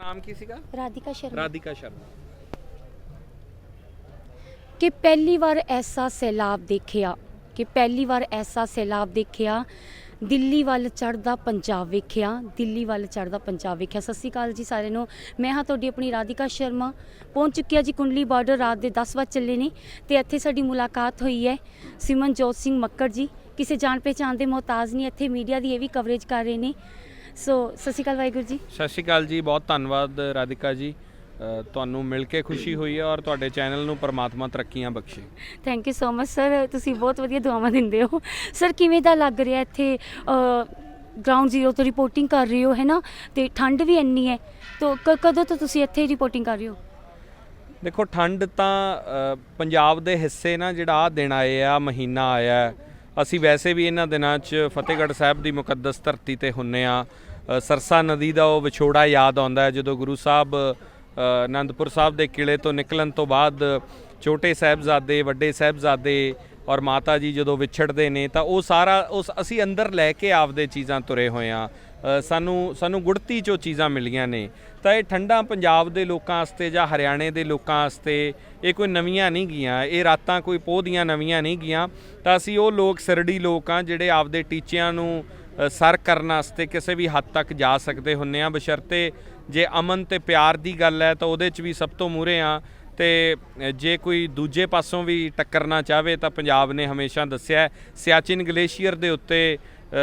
नाम की सीगा? राधिका शर्मा। राधिका शर्मा। कि पहली बार ऐसा सैलाब देखिया कि पहली बार ऐसा सैलाब देखिया ਦਿੱਲੀ ਵੱਲ ਚੜ੍ਹਦਾ ਪੰਜਾਬ ਵੇਖਿਆ ਦਿੱਲੀ ਵੱਲ ਚੜ੍ਹਦਾ ਪੰਜਾਬ ਵੇਖਿਆ। ਸਤਿ ਸ਼੍ਰੀ ਅਕਾਲ ਜੀ ਸਾਰਿਆਂ ਨੂੰ। ਮੈਂ ਹਾਂ ਤੁਹਾਡੀ ਆਪਣੀ ਰਾਧਿਕਾ ਸ਼ਰਮਾ। ਪਹੁੰਚ ਚੁੱਕੀ ਹਾਂ ਜੀ ਕੁੰਡਲੀ ਬਾਰਡਰ। ਰਾਤ ਦੇ 10 ਵਜੇ ਚੱਲੇ ਨੇ ਤੇ ਇੱਥੇ ਸਾਡੀ ਮੁਲਾਕਾਤ ਹੋਈ ਹੈ ਸਿਮਨਜੋਤ ਸਿੰਘ ਮੱਕੜ ਜੀ। ਕਿਸੇ ਜਾਣ ਪਹਿਚਾਣ ਦੇ ਮੁਹਤਾਜ ਨਹੀਂ, ਇੱਥੇ ਮੀਡੀਆ ਦੀ ਇਹ ਵੀ ਕਵਰੇਜ ਕਰ ਰਹੇ ਨੇ। ਸੋ ਸਤਿ ਸ਼੍ਰੀ ਅਕਾਲ ਵਾਹਿਗੁਰੂ ਜੀ। ਸਤਿ ਸ਼੍ਰੀ ਅਕਾਲ ਜੀ, ਬਹੁਤ ਧੰਨਵਾਦ ਰਾਧਿਕਾ ਜੀ। ਤੁਹਾਨੂੰ ਮਿਲ ਕੇ ਖੁਸ਼ੀ ਹੋਈ ਹੈ ਔਰ ਤੁਹਾਡੇ ਚੈਨਲ ਨੂੰ ਪਰਮਾਤਮਾ ਤਰੱਕੀਆਂ ਬਖਸ਼ੇ। Thank you so much sir, ਤੁਸੀਂ ਬਹੁਤ ਵਧੀਆ ਦੁਆਵਾਂ ਦਿੰਦੇ ਹੋ। ਸਰ ਕਿਵੇਂ ਦਾ ਲੱਗ ਰਿਹਾ ਇੱਥੇ ਗਰਾਊਂਡ ਜ਼ੀਰੋ ਤੋਂ ਰਿਪੋਰਟਿੰਗ ਕਰ ਰਹੇ ਹੋ ਹੈ ਨਾ, ਤੇ ਠੰਡ ਵੀ ਇੰਨੀ ਹੈ, ਤਾਂ ਕਦੋਂ ਤੋਂ ਤੁਸੀਂ ਇੱਥੇ ਰਿਪੋਰਟਿੰਗ ਕਰ ਰਹੇ ਹੋ? ਦੇਖੋ ਠੰਡ ਤਾਂ ਪੰਜਾਬ ਦੇ ਹਿੱਸੇ ਨਾ ਜਿਹੜਾ ਆਹ ਦਿਨ ਆਏ ਆ, ਮਹੀਨਾ ਆਇਆ, ਅਸੀਂ ਵੈਸੇ ਵੀ ਇਹਨਾਂ ਦਿਨਾਂ 'ਚ ਫਤਿਹਗੜ੍ਹ ਸਾਹਿਬ ਦੀ ਮੁਕੱਦਸ ਧਰਤੀ 'ਤੇ ਹੁੰਦੇ ਆ। ਸਰਸਾ ਨਦੀ ਦਾ ਉਹ ਵਿਛੋੜਾ ਯਾਦ ਆਉਂਦਾ ਜਦੋਂ ਗੁਰੂ ਸਾਹਿਬ ਆਨੰਦਪੁਰ ਸਾਹਿਬ ਦੇ ਕਿਲੇ ਤੋਂ ਨਿਕਲਣ ਤੋਂ ਬਾਅਦ ਛੋਟੇ ਸਾਹਿਬਜ਼ਾਦੇ, ਵੱਡੇ ਸਾਹਿਬਜ਼ਾਦੇ ਔਰ ਮਾਤਾ ਜੀ ਜਦੋਂ ਵਿਛੜਦੇ ਨੇ, ਤਾਂ ਉਹ ਸਾਰਾ ਉਸ ਅਸੀਂ ਅੰਦਰ ਲੈ ਕੇ ਆਪਦੇ ਚੀਜ਼ਾਂ ਤੁਰੇ ਹੋਏ ਆ। ਸਾਨੂੰ ਗੁੜਤੀ 'ਚੋਂ ਚੀਜ਼ਾਂ ਮਿਲੀਆਂ ਨੇ। ਤਾਂ ਇਹ ਠੰਡਾਂ ਪੰਜਾਬ ਦੇ ਲੋਕਾਂ ਵਾਸਤੇ ਜਾਂ ਹਰਿਆਣੇ ਦੇ ਲੋਕਾਂ ਵਾਸਤੇ ਇਹ ਕੋਈ ਨਵੀਆਂ ਨਹੀਂ ਗਈਆਂ, ਇਹ ਰਾਤਾਂ ਕੋਈ ਪੋਹ ਦੀਆਂ ਨਵੀਆਂ ਨਹੀਂ ਗਈਆਂ। ਤਾਂ ਅਸੀਂ ਉਹ ਲੋਕ ਸਿਰੜੀ ਲੋਕ ਆ ਜਿਹੜੇ ਆਪਦੇ ਟੀਚਿਆਂ ਨੂੰ ਸਰ ਕਰਨ ਵਾਸਤੇ ਕਿਸੇ ਵੀ ਹੱਦ ਤੱਕ ਜਾ ਸਕਦੇ ਹੁੰਦੇ ਆ, ਬਸ਼ਰਤੇ ਜੇ ਅਮਨ ਤੇ ਪਿਆਰ ਦੀ ਗੱਲ ਹੈ ਤਾਂ ਉਹਦੇ 'ਚ ਵੀ ਸਭ ਤੋਂ ਮੂਹਰੇ ਆ। ਤੇ ਜੇ ਕੋਈ ਦੂਜੇ ਪਾਸੋਂ ਵੀ ਟੱਕਰਨਾ ਚਾਹਵੇ ਤਾਂ ਪੰਜਾਬ ਨੇ ਹਮੇਸ਼ਾ ਦੱਸਿਆ ਸਿਆਚਿਨ ਗਲੇਸ਼ੀਅਰ ਦੇ ਉੱਤੇ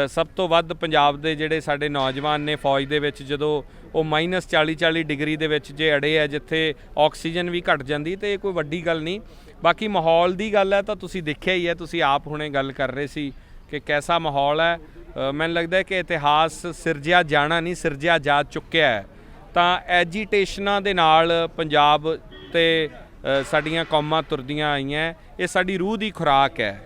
ਸਭ ਤੋਂ ਵੱਧ ਪੰਜਾਬ ਦੇ ਜਿਹੜੇ ਸਾਡੇ ਨੌਜਵਾਨ ਨੇ ਫੌਜ ਦੇ ਵਿੱਚ, ਜਦੋਂ ਉਹ -40 ਡਿਗਰੀ ਦੇ ਵਿੱਚ ਜੇ ਅੜੇ ਹੈ, ਜਿੱਥੇ ਆਕਸੀਜਨ ਵੀ ਘਟ ਜਾਂਦੀ, ਤੇ ਇਹ ਕੋਈ ਵੱਡੀ ਗੱਲ ਨਹੀਂ। ਬਾਕੀ ਮਾਹੌਲ ਦੀ ਗੱਲ ਹੈ ਤਾਂ ਤੁਸੀਂ ਦੇਖਿਆ ਹੀ ਹੈ, ਤੁਸੀਂ ਆਪ ਹੁਣੇ ਗੱਲ ਕਰ ਰਹੇ ਸੀ ਕਿ ਕੈਸਾ ਮਾਹੌਲ ਹੈ। ਮੈਨੂੰ ਲੱਗਦਾ ਕਿ ਇਤਿਹਾਸ ਸਿਰਜਿਆ ਜਾਣਾ ਨਹੀਂ, ਸਿਰਜਿਆ ਜਾ ਚੁੱਕਿਆ ਹੈ। ਤਾਂ ਐਜੀਟੇਸ਼ਨਾਂ ਦੇ ਨਾਲ ਪੰਜਾਬ ਤੇ ਸਾਡੀਆਂ ਕੌਮਾਂ ਤੁਰਦੀਆਂ ਆਈਆਂ, ਇਹ ਸਾਡੀ ਰੂਹ ਦੀ ਖੁਰਾਕ ਹੈ।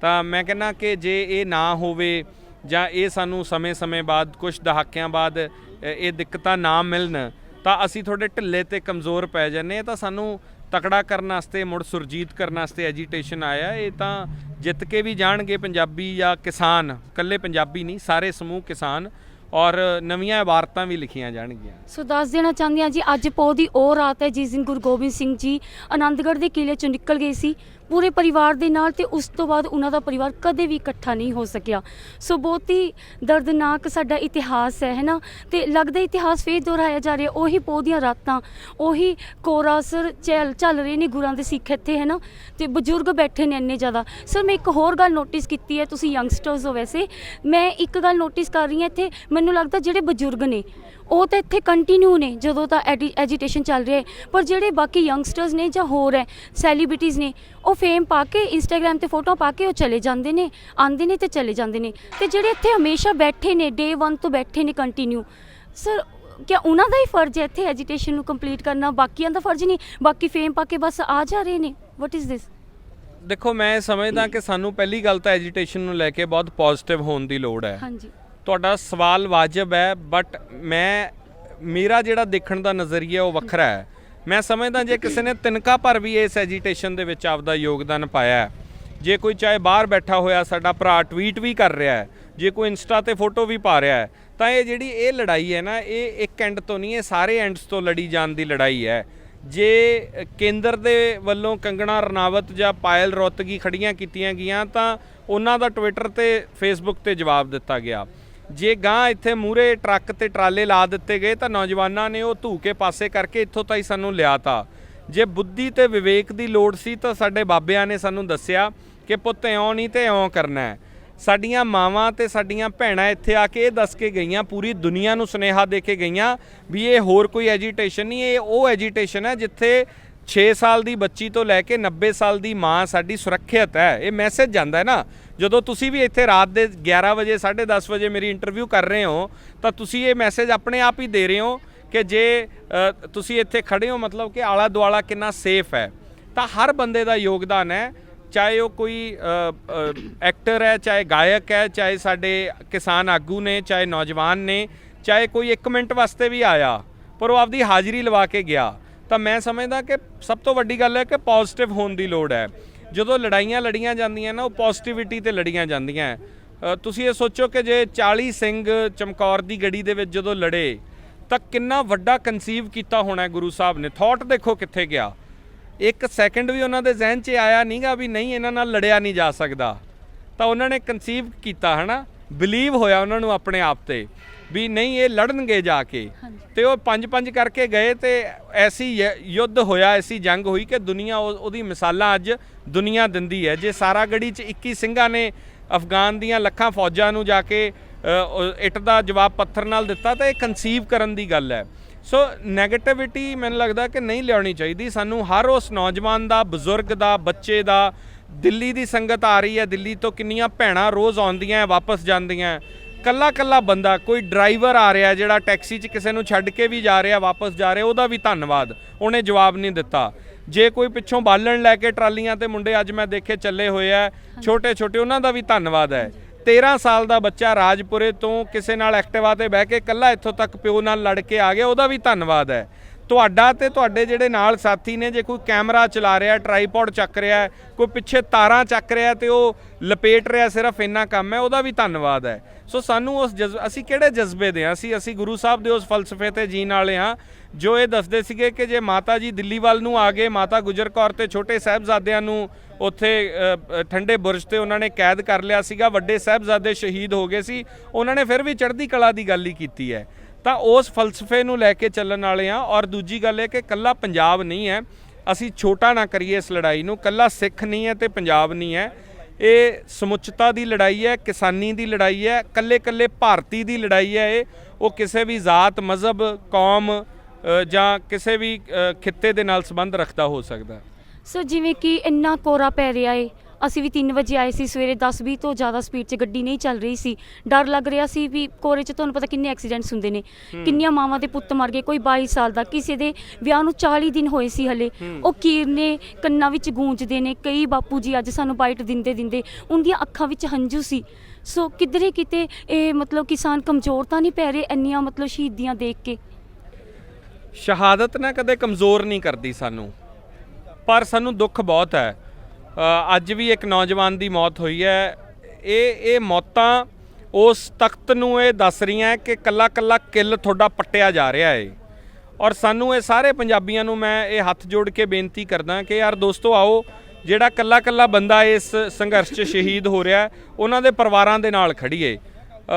ਤਾਂ ਮੈਂ ਕਹਿੰਦਾ ਕਿ ਜੇ ਇਹ ਨਾ ਹੋਵੇ ਜਾਂ ਇਹ ਸਾਨੂੰ ਸਮੇਂ ਬਾਅਦ, ਕੁਝ ਦਹਾਕਿਆਂ ਬਾਅਦ ਇਹ ਦਿੱਕਤਾਂ ਨਾ ਮਿਲਣ, ਤਾਂ ਅਸੀਂ ਥੋੜ੍ਹੇ ਢਿੱਲੇ ਤੇ ਕਮਜ਼ੋਰ ਪੈ ਜਾਂਦੇ। ਤਾਂ ਸਾਨੂੰ ਤਕੜਾ ਕਰਨ ਵਾਸਤੇ, ਮੁੜ ਸੁਰਜੀਤ ਕਰਨ ਵਾਸਤੇ ਐਜੀਟੇਸ਼ਨ ਆਇਆ। ਇਹ ਤਾਂ ਜਿੱਤ ਕੇ ਵੀ ਜਾਣਗੇ ਪੰਜਾਬੀ ਜਾਂ ਕਿਸਾਨ, ਇਕੱਲੇ ਪੰਜਾਬੀ ਨਹੀਂ, ਸਾਰੇ ਸਮੂਹ ਕਿਸਾਨ, ਔਰ ਨਵੀਆਂ ਇਬਾਰਤਾਂ ਵੀ ਲਿਖੀਆਂ ਜਾਣਗੀਆਂ। ਸੋ ਦੱਸ ਦੇਣਾ ਚਾਹੁੰਦੀ ਹਾਂ ਜੀ, ਅੱਜ ਪੋਹ ਦੀ ਉਹ ਰਾਤ ਹੈ ਜਿਸ ਦਿਨ ਗੁਰੂ ਗੋਬਿੰਦ ਸਿੰਘ ਜੀ ਆਨੰਦਗੜ੍ਹ ਦੇ ਕਿਲੇ 'ਚੋਂ ਨਿਕਲ ਗਏ ਸੀ ਪੂਰੇ ਪਰਿਵਾਰ ਦੇ ਨਾਲ, ਤੇ ਉਸ ਤੋਂ ਬਾਅਦ ਉਹਨਾਂ ਦਾ ਪਰਿਵਾਰ ਕਦੇ ਵੀ ਇਕੱਠਾ ਨਹੀਂ ਹੋ ਸਕਿਆ। ਸੋ ਬਹੁਤ ਹੀ ਦਰਦਨਾਕ ਸਾਡਾ ਇਤਿਹਾਸ ਹੈ ਨਾ, ਤੇ ਲੱਗਦਾ ਇਤਿਹਾਸ ਫੇਰ ਦੁਹਰਾਇਆ ਜਾ ਰਿਹਾ। ਉਹੀ ਪੋਹ ਦੀਆਂ ਰਾਤਾਂ, ਉਹੀ ਕੋਰਾਸਰ ਚੱਲ ਰਹੇ ਨੇ ਗੁਰਾਂ ਦੇ ਸਿੱਖ ਇੱਥੇ ਹੈ ਨਾ, ਤੇ ਬਜ਼ੁਰਗ ਬੈਠੇ ਨੇ ਇੰਨੇ ਜ਼ਿਆਦਾ। ਸਰ ਮੈਂ ਇੱਕ ਹੋਰ ਗੱਲ ਨੋਟਿਸ ਕੀਤੀ ਹੈ, ਤੁਸੀਂ ਯੰਗਸਟਰਸ ਹੋ ਵੈਸੇ, ਮੈਂ ਇੱਕ ਗੱਲ ਨੋਟਿਸ ਕਰ ਰਹੀ ਹਾਂ ਇੱਥੇ, ਮੈਨੂੰ ਲੱਗਦਾ ਜਿਹੜੇ ਬਜ਼ੁਰਗ ਨੇ ਉਹ ਤਾਂ ਇੱਥੇ ਕੰਟੀਨਿਊ ਨੇ ਜਦੋਂ ਤਾਂ ਐਜੀਟੇਸ਼ਨ ਚੱਲ ਰਿਹਾ ਹੈ, ਪਰ ਜਿਹੜੇ ਬਾਕੀ ਯੰਗਸਟਰਸ ਨੇ ਜਾਂ ਹੋਰ ਹੈ ਸੈਲੀਬ੍ਰਿਟੀਜ਼ ਨੇ, ਉਹ ਫੇਮ ਪਾ ਕੇ ਇੰਸਟਾਗ੍ਰਾਮ 'ਤੇ ਫੋਟੋ ਪਾ ਕੇ ਉਹ ਚਲੇ ਜਾਂਦੇ ਨੇ, ਆਉਂਦੇ ਨੇ ਤੇ ਚਲੇ ਜਾਂਦੇ ਨੇ। ਤੇ ਜਿਹੜੇ ਇੱਥੇ ਹਮੇਸ਼ਾ ਬੈਠੇ ਨੇ, ਡੇ 1 ਤੋਂ ਬੈਠੇ ਨੇ ਕੰਟੀਨਿਊ, ਸਰ ਕਿਆ ਉਹਨਾਂ ਦਾ ਹੀ ਫਰਜ਼ ਹੈ ਇੱਥੇ ਐਜੀਟੇਸ਼ਨ ਨੂੰ ਕੰਪਲੀਟ ਕਰਨਾ? ਬਾਕੀਆਂ ਦਾ ਫਰਜ਼ ਨਹੀਂ? ਬਾਕੀ ਫੇਮ ਪਾ ਕੇ ਬਸ ਆ ਜਾ ਰਹੇ ਨੇ। What is this? ਦੇਖੋ ਮੈਂ ਸਮਝਦਾ ਕਿ ਸਾਨੂੰ ਪਹਿਲੀ ਗੱਲ ਤਾਂ ਐਜੀਟੇਸ਼ਨ ਨੂੰ ਲੈ ਕੇ ਬਹੁਤ ਪੋਜ਼ਿਟਿਵ ਹੋਣ ਦੀ ਲੋੜ ਹੈ। ਹਾਂਜੀ, ਤੁਹਾਡਾ ਸਵਾਲ ਵਾਜਬ ਹੈ, ਬਟ ਮੇਰਾ ਜਿਹੜਾ ਦੇਖਣ ਦਾ ਨਜ਼ਰੀਆ ਉਹ ਵੱਖਰਾ ਹੈ। ਮੈਂ ਸਮਝਦਾ ਜੇ ਕਿਸੇ ਨੇ ਤਿਨਕਾ ਭਰ ਵੀ ਇਸ ਐਜੀਟੇਸ਼ਨ ਦੇ ਵਿੱਚ ਆਪਦਾ ਯੋਗਦਾਨ ਪਾਇਆ, ਜੇ ਕੋਈ ਚਾਹੇ ਬਾਹਰ ਬੈਠਾ ਹੋਇਆ ਸਾਡਾ ਭਰਾ ਟਵੀਟ ਵੀ ਕਰ ਰਿਹਾ ਹੈ, ਜੇ ਕੋਈ ਇੰਸਟਾ 'ਤੇ ਫੋਟੋ ਵੀ ਪਾ ਰਿਹਾ ਹੈ, ਤਾਂ ਇਹ ਜਿਹੜੀ ਇਹ ਲੜਾਈ ਹੈ ਨਾ, ਇਹ ਇੱਕ ਐਂਡ ਤੋਂ ਨਹੀਂ, ਇਹ ਸਾਰੇ ਐਂਡਸ ਤੋਂ ਲੜੀ ਜਾਣ ਦੀ ਲੜਾਈ ਹੈ। ਜੇ ਕੇਂਦਰ ਦੇ ਵੱਲੋਂ ਕੰਗਣਾ ਰਣਾਵਤ ਜਾਂ ਪਾਇਲ ਰੌਤਗੀ ਖੜੀਆਂ ਕੀਤੀਆਂ ਗਈਆਂ ਤਾਂ ਉਹਨਾਂ ਦਾ ਟਵਿੱਟਰ ਤੇ ਫੇਸਬੁੱਕ ਤੇ ਜਵਾਬ ਦਿੱਤਾ ਗਿਆ। ਜੇ ਗਾਂ ਇੱਥੇ ਮੂਹਰੇ ਟਰੱਕ ਤੇ ਟਰਾਲੇ ਲਾ ਦਿੱਤੇ ਗਏ ਤਾਂ ਨੌਜਵਾਨਾਂ ਨੇ ਉਹ ਧੂ ਕੇ ਪਾਸੇ ਕਰਕੇ ਇੱਥੋਂ ਤਾਈਂ ਸਾਨੂੰ ਲਿਆ ਤਾ। ਜੇ ਬੁੱਧੀ ਤੇ ਵਿਵੇਕ ਦੀ ਲੋੜ ਸੀ ਤਾਂ ਸਾਡੇ ਬਾਬਿਆਂ ਨੇ ਸਾਨੂੰ ਦੱਸਿਆ ਕਿ ਪੁੱਤ ਇਉਂ ਨਹੀਂ ਤੇ ਇਉਂ ਕਰਨਾ ਹੈ। ਸਾਡੀਆਂ ਮਾਵਾਂ ਤੇ ਸਾਡੀਆਂ ਭੈਣਾਂ ਇੱਥੇ ਆ ਕੇ ਇਹ ਦੱਸ ਕੇ ਗਈਆਂ, ਪੂਰੀ ਦੁਨੀਆ ਨੂੰ ਸੁਨੇਹਾ ਦੇ ਕੇ ਗਈਆਂ ਵੀ ਇਹ ਹੋਰ ਕੋਈ ਐਜੀਟੇਸ਼ਨ ਨਹੀਂ, ਇਹ ਉਹ ਐਜੀਟੇਸ਼ਨ ਹੈ ਜਿੱਥੇ 6 ਸਾਲ ਦੀ ਬੱਚੀ ਤੋਂ ਲੈ ਕੇ 90 ਸਾਲ ਦੀ ਮਾਂ ਸਾਡੀ ਸੁਰੱਖਿਅਤ ਹੈ। ਇਹ ਮੈਸੇਜ ਜਾਂਦਾ ਹੈ ਨਾ। ਜਦੋਂ ਤੁਸੀਂ ਵੀ ਇੱਥੇ ਰਾਤ ਦੇ 11 ਵਜੇ 10:30 ਵਜੇ ਮੇਰੀ ਇੰਟਰਵਿਊ ਕਰ ਰਹੇ ਹੋ ਤਾਂ ਤੁਸੀਂ ਇਹ ਮੈਸੇਜ ਆਪਣੇ ਆਪ ਹੀ ਦੇ ਰਹੇ ਹੋ ਕਿ ਜੇ ਤੁਸੀਂ ਇੱਥੇ ਖੜੇ ਹੋ ਮਤਲਬ ਕਿ ਆਲਾ ਦੁਆਲਾ ਕਿੰਨਾ ਸੇਫ ਹੈ। ਤਾਂ ਹਰ ਬੰਦੇ ਦਾ ਯੋਗਦਾਨ ਹੈ, ਚਾਹੇ ਉਹ ਕੋਈ ਐਕਟਰ ਹੈ, ਚਾਹੇ ਗਾਇਕ ਹੈ, ਚਾਹੇ ਸਾਡੇ ਕਿਸਾਨ ਆਗੂ ਨੇ, ਚਾਹੇ ਨੌਜਵਾਨ ਨੇ, ਚਾਹੇ ਕੋਈ 1 ਮਿੰਟ ਵਾਸਤੇ ਵੀ ਆਇਆ ਪਰ ਉਹ ਆਪਦੀ ਹਾਜ਼ਰੀ ਲਵਾ ਕੇ ਗਿਆ। ਤਾਂ ਮੈਂ ਸਮਝਦਾ ਕਿ ਸਭ ਤੋਂ ਵੱਡੀ ਗੱਲ ਹੈ ਕਿ ਪੋਜ਼ਿਟਿਵ ਹੋਣ ਦੀ ਲੋੜ ਹੈ। ਜਦੋਂ ਲੜਾਈਆਂ ਲੜੀਆਂ ਜਾਂਦੀਆਂ ਨਾ, ਉਹ ਪੋਜ਼ਿਟਿਵਿਟੀ 'ਤੇ ਲੜੀਆਂ ਜਾਂਦੀਆਂ। ਤੁਸੀਂ ਇਹ ਸੋਚੋ ਕਿ ਜੇ 40 ਸਿੰਘ ਚਮਕੌਰ ਦੀ ਗੜੀ ਦੇ ਵਿੱਚ ਜਦੋਂ ਲੜੇ ਤਾਂ ਕਿੰਨਾ ਵੱਡਾ ਕਨਸੀਵ ਕੀਤਾ ਹੋਣਾ ਗੁਰੂ ਸਾਹਿਬ ਨੇ। ਥਾਟ ਦੇਖੋ ਕਿੱਥੇ ਗਿਆ। ਇੱਕ ਸੈਕਿੰਡ ਵੀ ਉਹਨਾਂ ਦੇ ਜ਼ਿਹਨ 'ਚ ਆਇਆ ਨਹੀਂਗਾ ਵੀ ਨਹੀਂ ਇਹਨਾਂ ਨਾਲ ਲੜਿਆ ਨਹੀਂ ਜਾ ਸਕਦਾ, ਤਾਂ ਉਹਨਾਂ ਨੇ ਕਨਸੀਵ ਕੀਤਾ ਹੈ ਨਾ, ਬਿਲੀਵ ਹੋਇਆ ਉਹਨਾਂ ਨੂੰ ਆਪਣੇ ਆਪ ਤੇ ਵੀ ਨਹੀਂ ਇਹ ਲੜਨਗੇ ਜਾ ਕੇ, ਤੇ ਉਹ 5-5 ਕਰਕੇ ਗਏ ਤੇ ਐਸੀ ਯੁੱਧ ਹੋਇਆ, ਐਸੀ ਜੰਗ ਹੋਈ ਕਿ ਦੁਨੀਆ ਉਹਦੀ ਮਿਸਾਲਾਂ ਅੱਜ ਦੁਨੀਆ ਦਿੰਦੀ ਹੈ। ਜੇ ਸਾਰਾਗੜ੍ਹੀ 'ਚ 21 ਸਿੰਘਾਂ ਨੇ ਅਫਗਾਨ ਦੀਆਂ ਲੱਖਾਂ ਫੌਜਾਂ ਨੂੰ ਜਾ ਕੇ ਇੱਟ ਦਾ ਜਵਾਬ ਪੱਥਰ ਨਾਲ ਦਿੱਤਾ, ਤਾਂ ਇਹ ਕਨਸੀਵ ਕਰਨ ਦੀ ਗੱਲ ਹੈ। ਸੋ ਨੈਗੇਟਿਵਿਟੀ ਮੈਨੂੰ ਲੱਗਦਾ ਕਿ ਨਹੀਂ ਲਿਆਉਣੀ ਚਾਹੀਦੀ ਸਾਨੂੰ। ਹਰ ਉਸ ਨੌਜਵਾਨ ਦਾ, ਬਜ਼ੁਰਗ ਦਾ, ਬੱਚੇ ਦਾ, ਦਿੱਲੀ ਦੀ ਸੰਗਤ ਆ ਰਹੀ ਹੈ, ਦਿੱਲੀ ਤੋਂ ਕਿੰਨੀਆਂ ਭੈਣਾਂ ਰੋਜ਼ ਆਉਂਦੀਆਂ ਵਾਪਸ ਜਾਂਦੀਆਂ, ਕੱਲਾ ਬੰਦਾ, ਕੋਈ ਡਰਾਈਵਰ ਆ ਰਿਹਾ ਜਿਹੜਾ ਟੈਕਸੀ 'ਚ ਕਿਸੇ ਨੂੰ ਛੱਡ ਕੇ ਵੀ ਜਾ ਰਿਹਾ ਵਾਪਸ ਜਾ ਰਿਹਾ, ਉਹਦਾ ਵੀ ਧੰਨਵਾਦ, ਉਹਨੇ ਜਵਾਬ ਨਹੀਂ ਦਿੱਤਾ। ਜੇ ਕੋਈ ਪਿੱਛੋਂ ਬਾਲਣ ਲੈ ਕੇ ਟਰਾਲੀਆਂ ਤੇ ਮੁੰਡੇ ਅੱਜ ਮੈਂ ਦੇਖੇ ਚੱਲੇ ਹੋਏ ਆ ਛੋਟੇ, ਉਹਨਾਂ ਦਾ ਵੀ ਧੰਨਵਾਦ ਹੈ। 13 ਸਾਲ ਦਾ ਬੱਚਾ ਰਾਜਪੁਰੇ ਤੋਂ ਕਿਸੇ ਨਾਲ ਐਕਟਿਵਾ ਤੇ ਬਹਿ ਕੇ ਕੱਲਾ ਇੱਥੋਂ ਤੱਕ ਪਿਓ ਨਾਲ ਲੜ ਕੇ ਆ ਗਿਆ, ਉਹਦਾ ਵੀ ਧੰਨਵਾਦ ਹੈ। ਤੁਹਾਡਾ ਤੇ ਤੁਹਾਡੇ ਜਿਹੜੇ ਨਾਲ ਸਾਥੀ ਨੇ, ਜੇ ਕੋਈ ਕੈਮਰਾ ਚਲਾ ਰਿਹਾ, ਟਰਾਈਪੋਡ ਚੱਕ ਰਿਹਾ, ਕੋਈ ਪਿੱਛੇ ਤਾਰਾਂ ਚੱਕ ਰਿਹਾ ਤੇ ਉਹ ਲਪੇਟ ਰਿਹਾ, ਸਿਰਫ ਇੰਨਾ ਕੰਮ ਹੈ, ਉਹਦਾ ਵੀ ਧੰਨਵਾਦ ਹੈ। ਸੋ ਸਾਨੂੰ ਉਸ ਅਸੀਂ ਕਿਹੜੇ ਜਜ਼ਬੇ ਦੇ ਹਾਂ? ਅਸੀਂ ਗੁਰੂ ਸਾਹਿਬ ਦੇ ਉਸ ਫਲਸਫੇ ਤੇ ਜੀਣ ਵਾਲੇ ਹਾਂ ਜੋ ਇਹ ਦੱਸਦੇ ਸੀਗੇ ਕਿ ਜੇ ਮਾਤਾ ਜੀ ਦਿੱਲੀ ਵੱਲ ਨੂੰ ਆ ਗਏ, ਮਾਤਾ ਗੁਜਰ ਕੌਰ ਤੇ ਛੋਟੇ ਸਾਹਿਬਜ਼ਾਦਿਆਂ ਨੂੰ ਉੱਥੇ ਠੰਡੇ ਬੁਰਜ ਤੇ ਉਹਨਾਂ ਨੇ ਕੈਦ ਕਰ ਲਿਆ ਸੀਗਾ, ਵੱਡੇ ਸਾਹਿਬਜ਼ਾਦੇ ਸ਼ਹੀਦ ਹੋ ਗਏ ਸੀ, ਉਹਨਾਂ ਨੇ ਫਿਰ ਵੀ ਚੜ੍ਹਦੀ ਕਲਾ ਦੀ ਗੱਲ ਹੀ ਕੀਤੀ ਹੈ। ਤਾਂ ਉਸ ਫਲਸਫੇ ਨੂੰ ਲੈ ਕੇ ਚੱਲਣ ਵਾਲੇ ਹਾਂ। ਔਰ ਦੂਜੀ ਗੱਲ ਇਹ ਕਿ ਕੱਲਾ ਪੰਜਾਬ ਨਹੀਂ ਹੈ, ਅਸੀਂ ਛੋਟਾ ਨਾ ਕਰੀਏ ਇਸ ਲੜਾਈ ਨੂੰ। ਕੱਲਾ ਸਿੱਖ ਨਹੀਂ ਹੈ ਤੇ ਪੰਜਾਬ ਨਹੀਂ ਹੈ, ਇਹ ਸਮੁੱਚਤਾ ਦੀ ਲੜਾਈ ਹੈ, ਕਿਸਾਨੀ ਦੀ ਲੜਾਈ ਹੈ, ਕੱਲੇ ਭਾਰਤੀ ਦੀ ਲੜਾਈ ਹੈ। ਉਹ ਕਿਸੇ ਵੀ ਜ਼ਾਤ, ਮਜ਼ਹਬ, ਕੌਮ ਜਾਂ ਕਿਸੇ ਵੀ ਖਿੱਤੇ ਦੇ ਨਾਲ ਸੰਬੰਧ ਰੱਖਦਾ ਹੋ ਸਕਦਾ। ਸਰ ਜਿਵੇਂ ਕਿ ਇੰਨਾ ਕੋਰਾ ਪੈ ਰਿਹਾ ਏ, ਅਸੀਂ ਵੀ 3 ਵਜੇ ਆਏ ਸੀ ਸਵੇਰੇ, 10-20 ਤੋਂ ਜ਼ਿਆਦਾ ਸਪੀਡ 'ਚ ਗੱਡੀ ਨਹੀਂ ਚੱਲ ਰਹੀ ਸੀ, ਡਰ ਲੱਗ ਰਿਹਾ ਸੀ ਵੀ ਕੋਰੇ 'ਚ ਤੁਹਾਨੂੰ ਪਤਾ ਕਿੰਨੇ ਐਕਸੀਡੈਂਟਸ ਹੁੰਦੇ ਨੇ, ਕਿੰਨੀਆਂ ਮਾਵਾਂ ਦੇ ਪੁੱਤ ਮਰ ਗਏ, ਕੋਈ 22 ਸਾਲ ਦਾ, ਕਿਸੇ ਦੇ ਵਿਆਹ ਨੂੰ 40 ਦਿਨ ਹੋਏ ਸੀ ਹਲੇ, ਉਹ ਕੀਰਨੇ ਕੰਨਾਂ ਵਿੱਚ ਗੂੰਜਦੇ ਨੇ। ਕਈ ਬਾਪੂ ਜੀ ਅੱਜ ਸਾਨੂੰ ਬਾਈਟ ਦਿੰਦੇ ਉਹਦੀਆਂ ਅੱਖਾਂ ਵਿੱਚ ਹੰਝੂ ਸੀ। ਸੋ ਕਿਧਰੇ ਕਿਤੇ ਇਹ ਮਤਲਬ ਕਿਸਾਨ ਕਮਜ਼ੋਰ ਤਾਂ ਨਹੀਂ ਪੈ ਰਹੇ ਇੰਨੀਆਂ ਮਤਲਬ ਸ਼ਹੀਦੀਆਂ ਦੇਖ ਕੇ? ਸ਼ਹਾਦਤ ਨਾ ਕਦੇ ਕਮਜ਼ੋਰ ਨਹੀਂ ਕਰਦੀ ਸਾਨੂੰ, ਪਰ ਸਾਨੂੰ ਦੁੱਖ ਬਹੁਤ ਹੈ। ਅੱਜ ਵੀ ਇੱਕ ਨੌਜਵਾਨ ਦੀ ਮੌਤ ਹੋਈ ਹੈ। ਇਹ ਮੌਤਾਂ ਉਸ ਤਖਤ ਨੂੰ ਇਹ ਦੱਸ ਰਹੀਆਂ ਕਿ ਕੱਲਾ ਕਿੱਲ ਤੁਹਾਡਾ ਪੱਟਿਆ ਜਾ ਰਿਹਾ ਹੈ। ਔਰ ਸਾਨੂੰ ਇਹ ਸਾਰੇ ਪੰਜਾਬੀਆਂ ਨੂੰ ਮੈਂ ਇਹ ਹੱਥ ਜੋੜ ਕੇ ਬੇਨਤੀ ਕਰਦਾ ਕਿ ਯਾਰ ਦੋਸਤੋ, ਆਓ ਜਿਹੜਾ ਕੱਲਾ ਬੰਦਾ ਇਸ ਸੰਘਰਸ਼ 'ਚ ਸ਼ਹੀਦ ਹੋ ਰਿਹਾ, ਉਹਨਾਂ ਦੇ ਪਰਿਵਾਰਾਂ ਦੇ ਨਾਲ ਖੜੀਏ।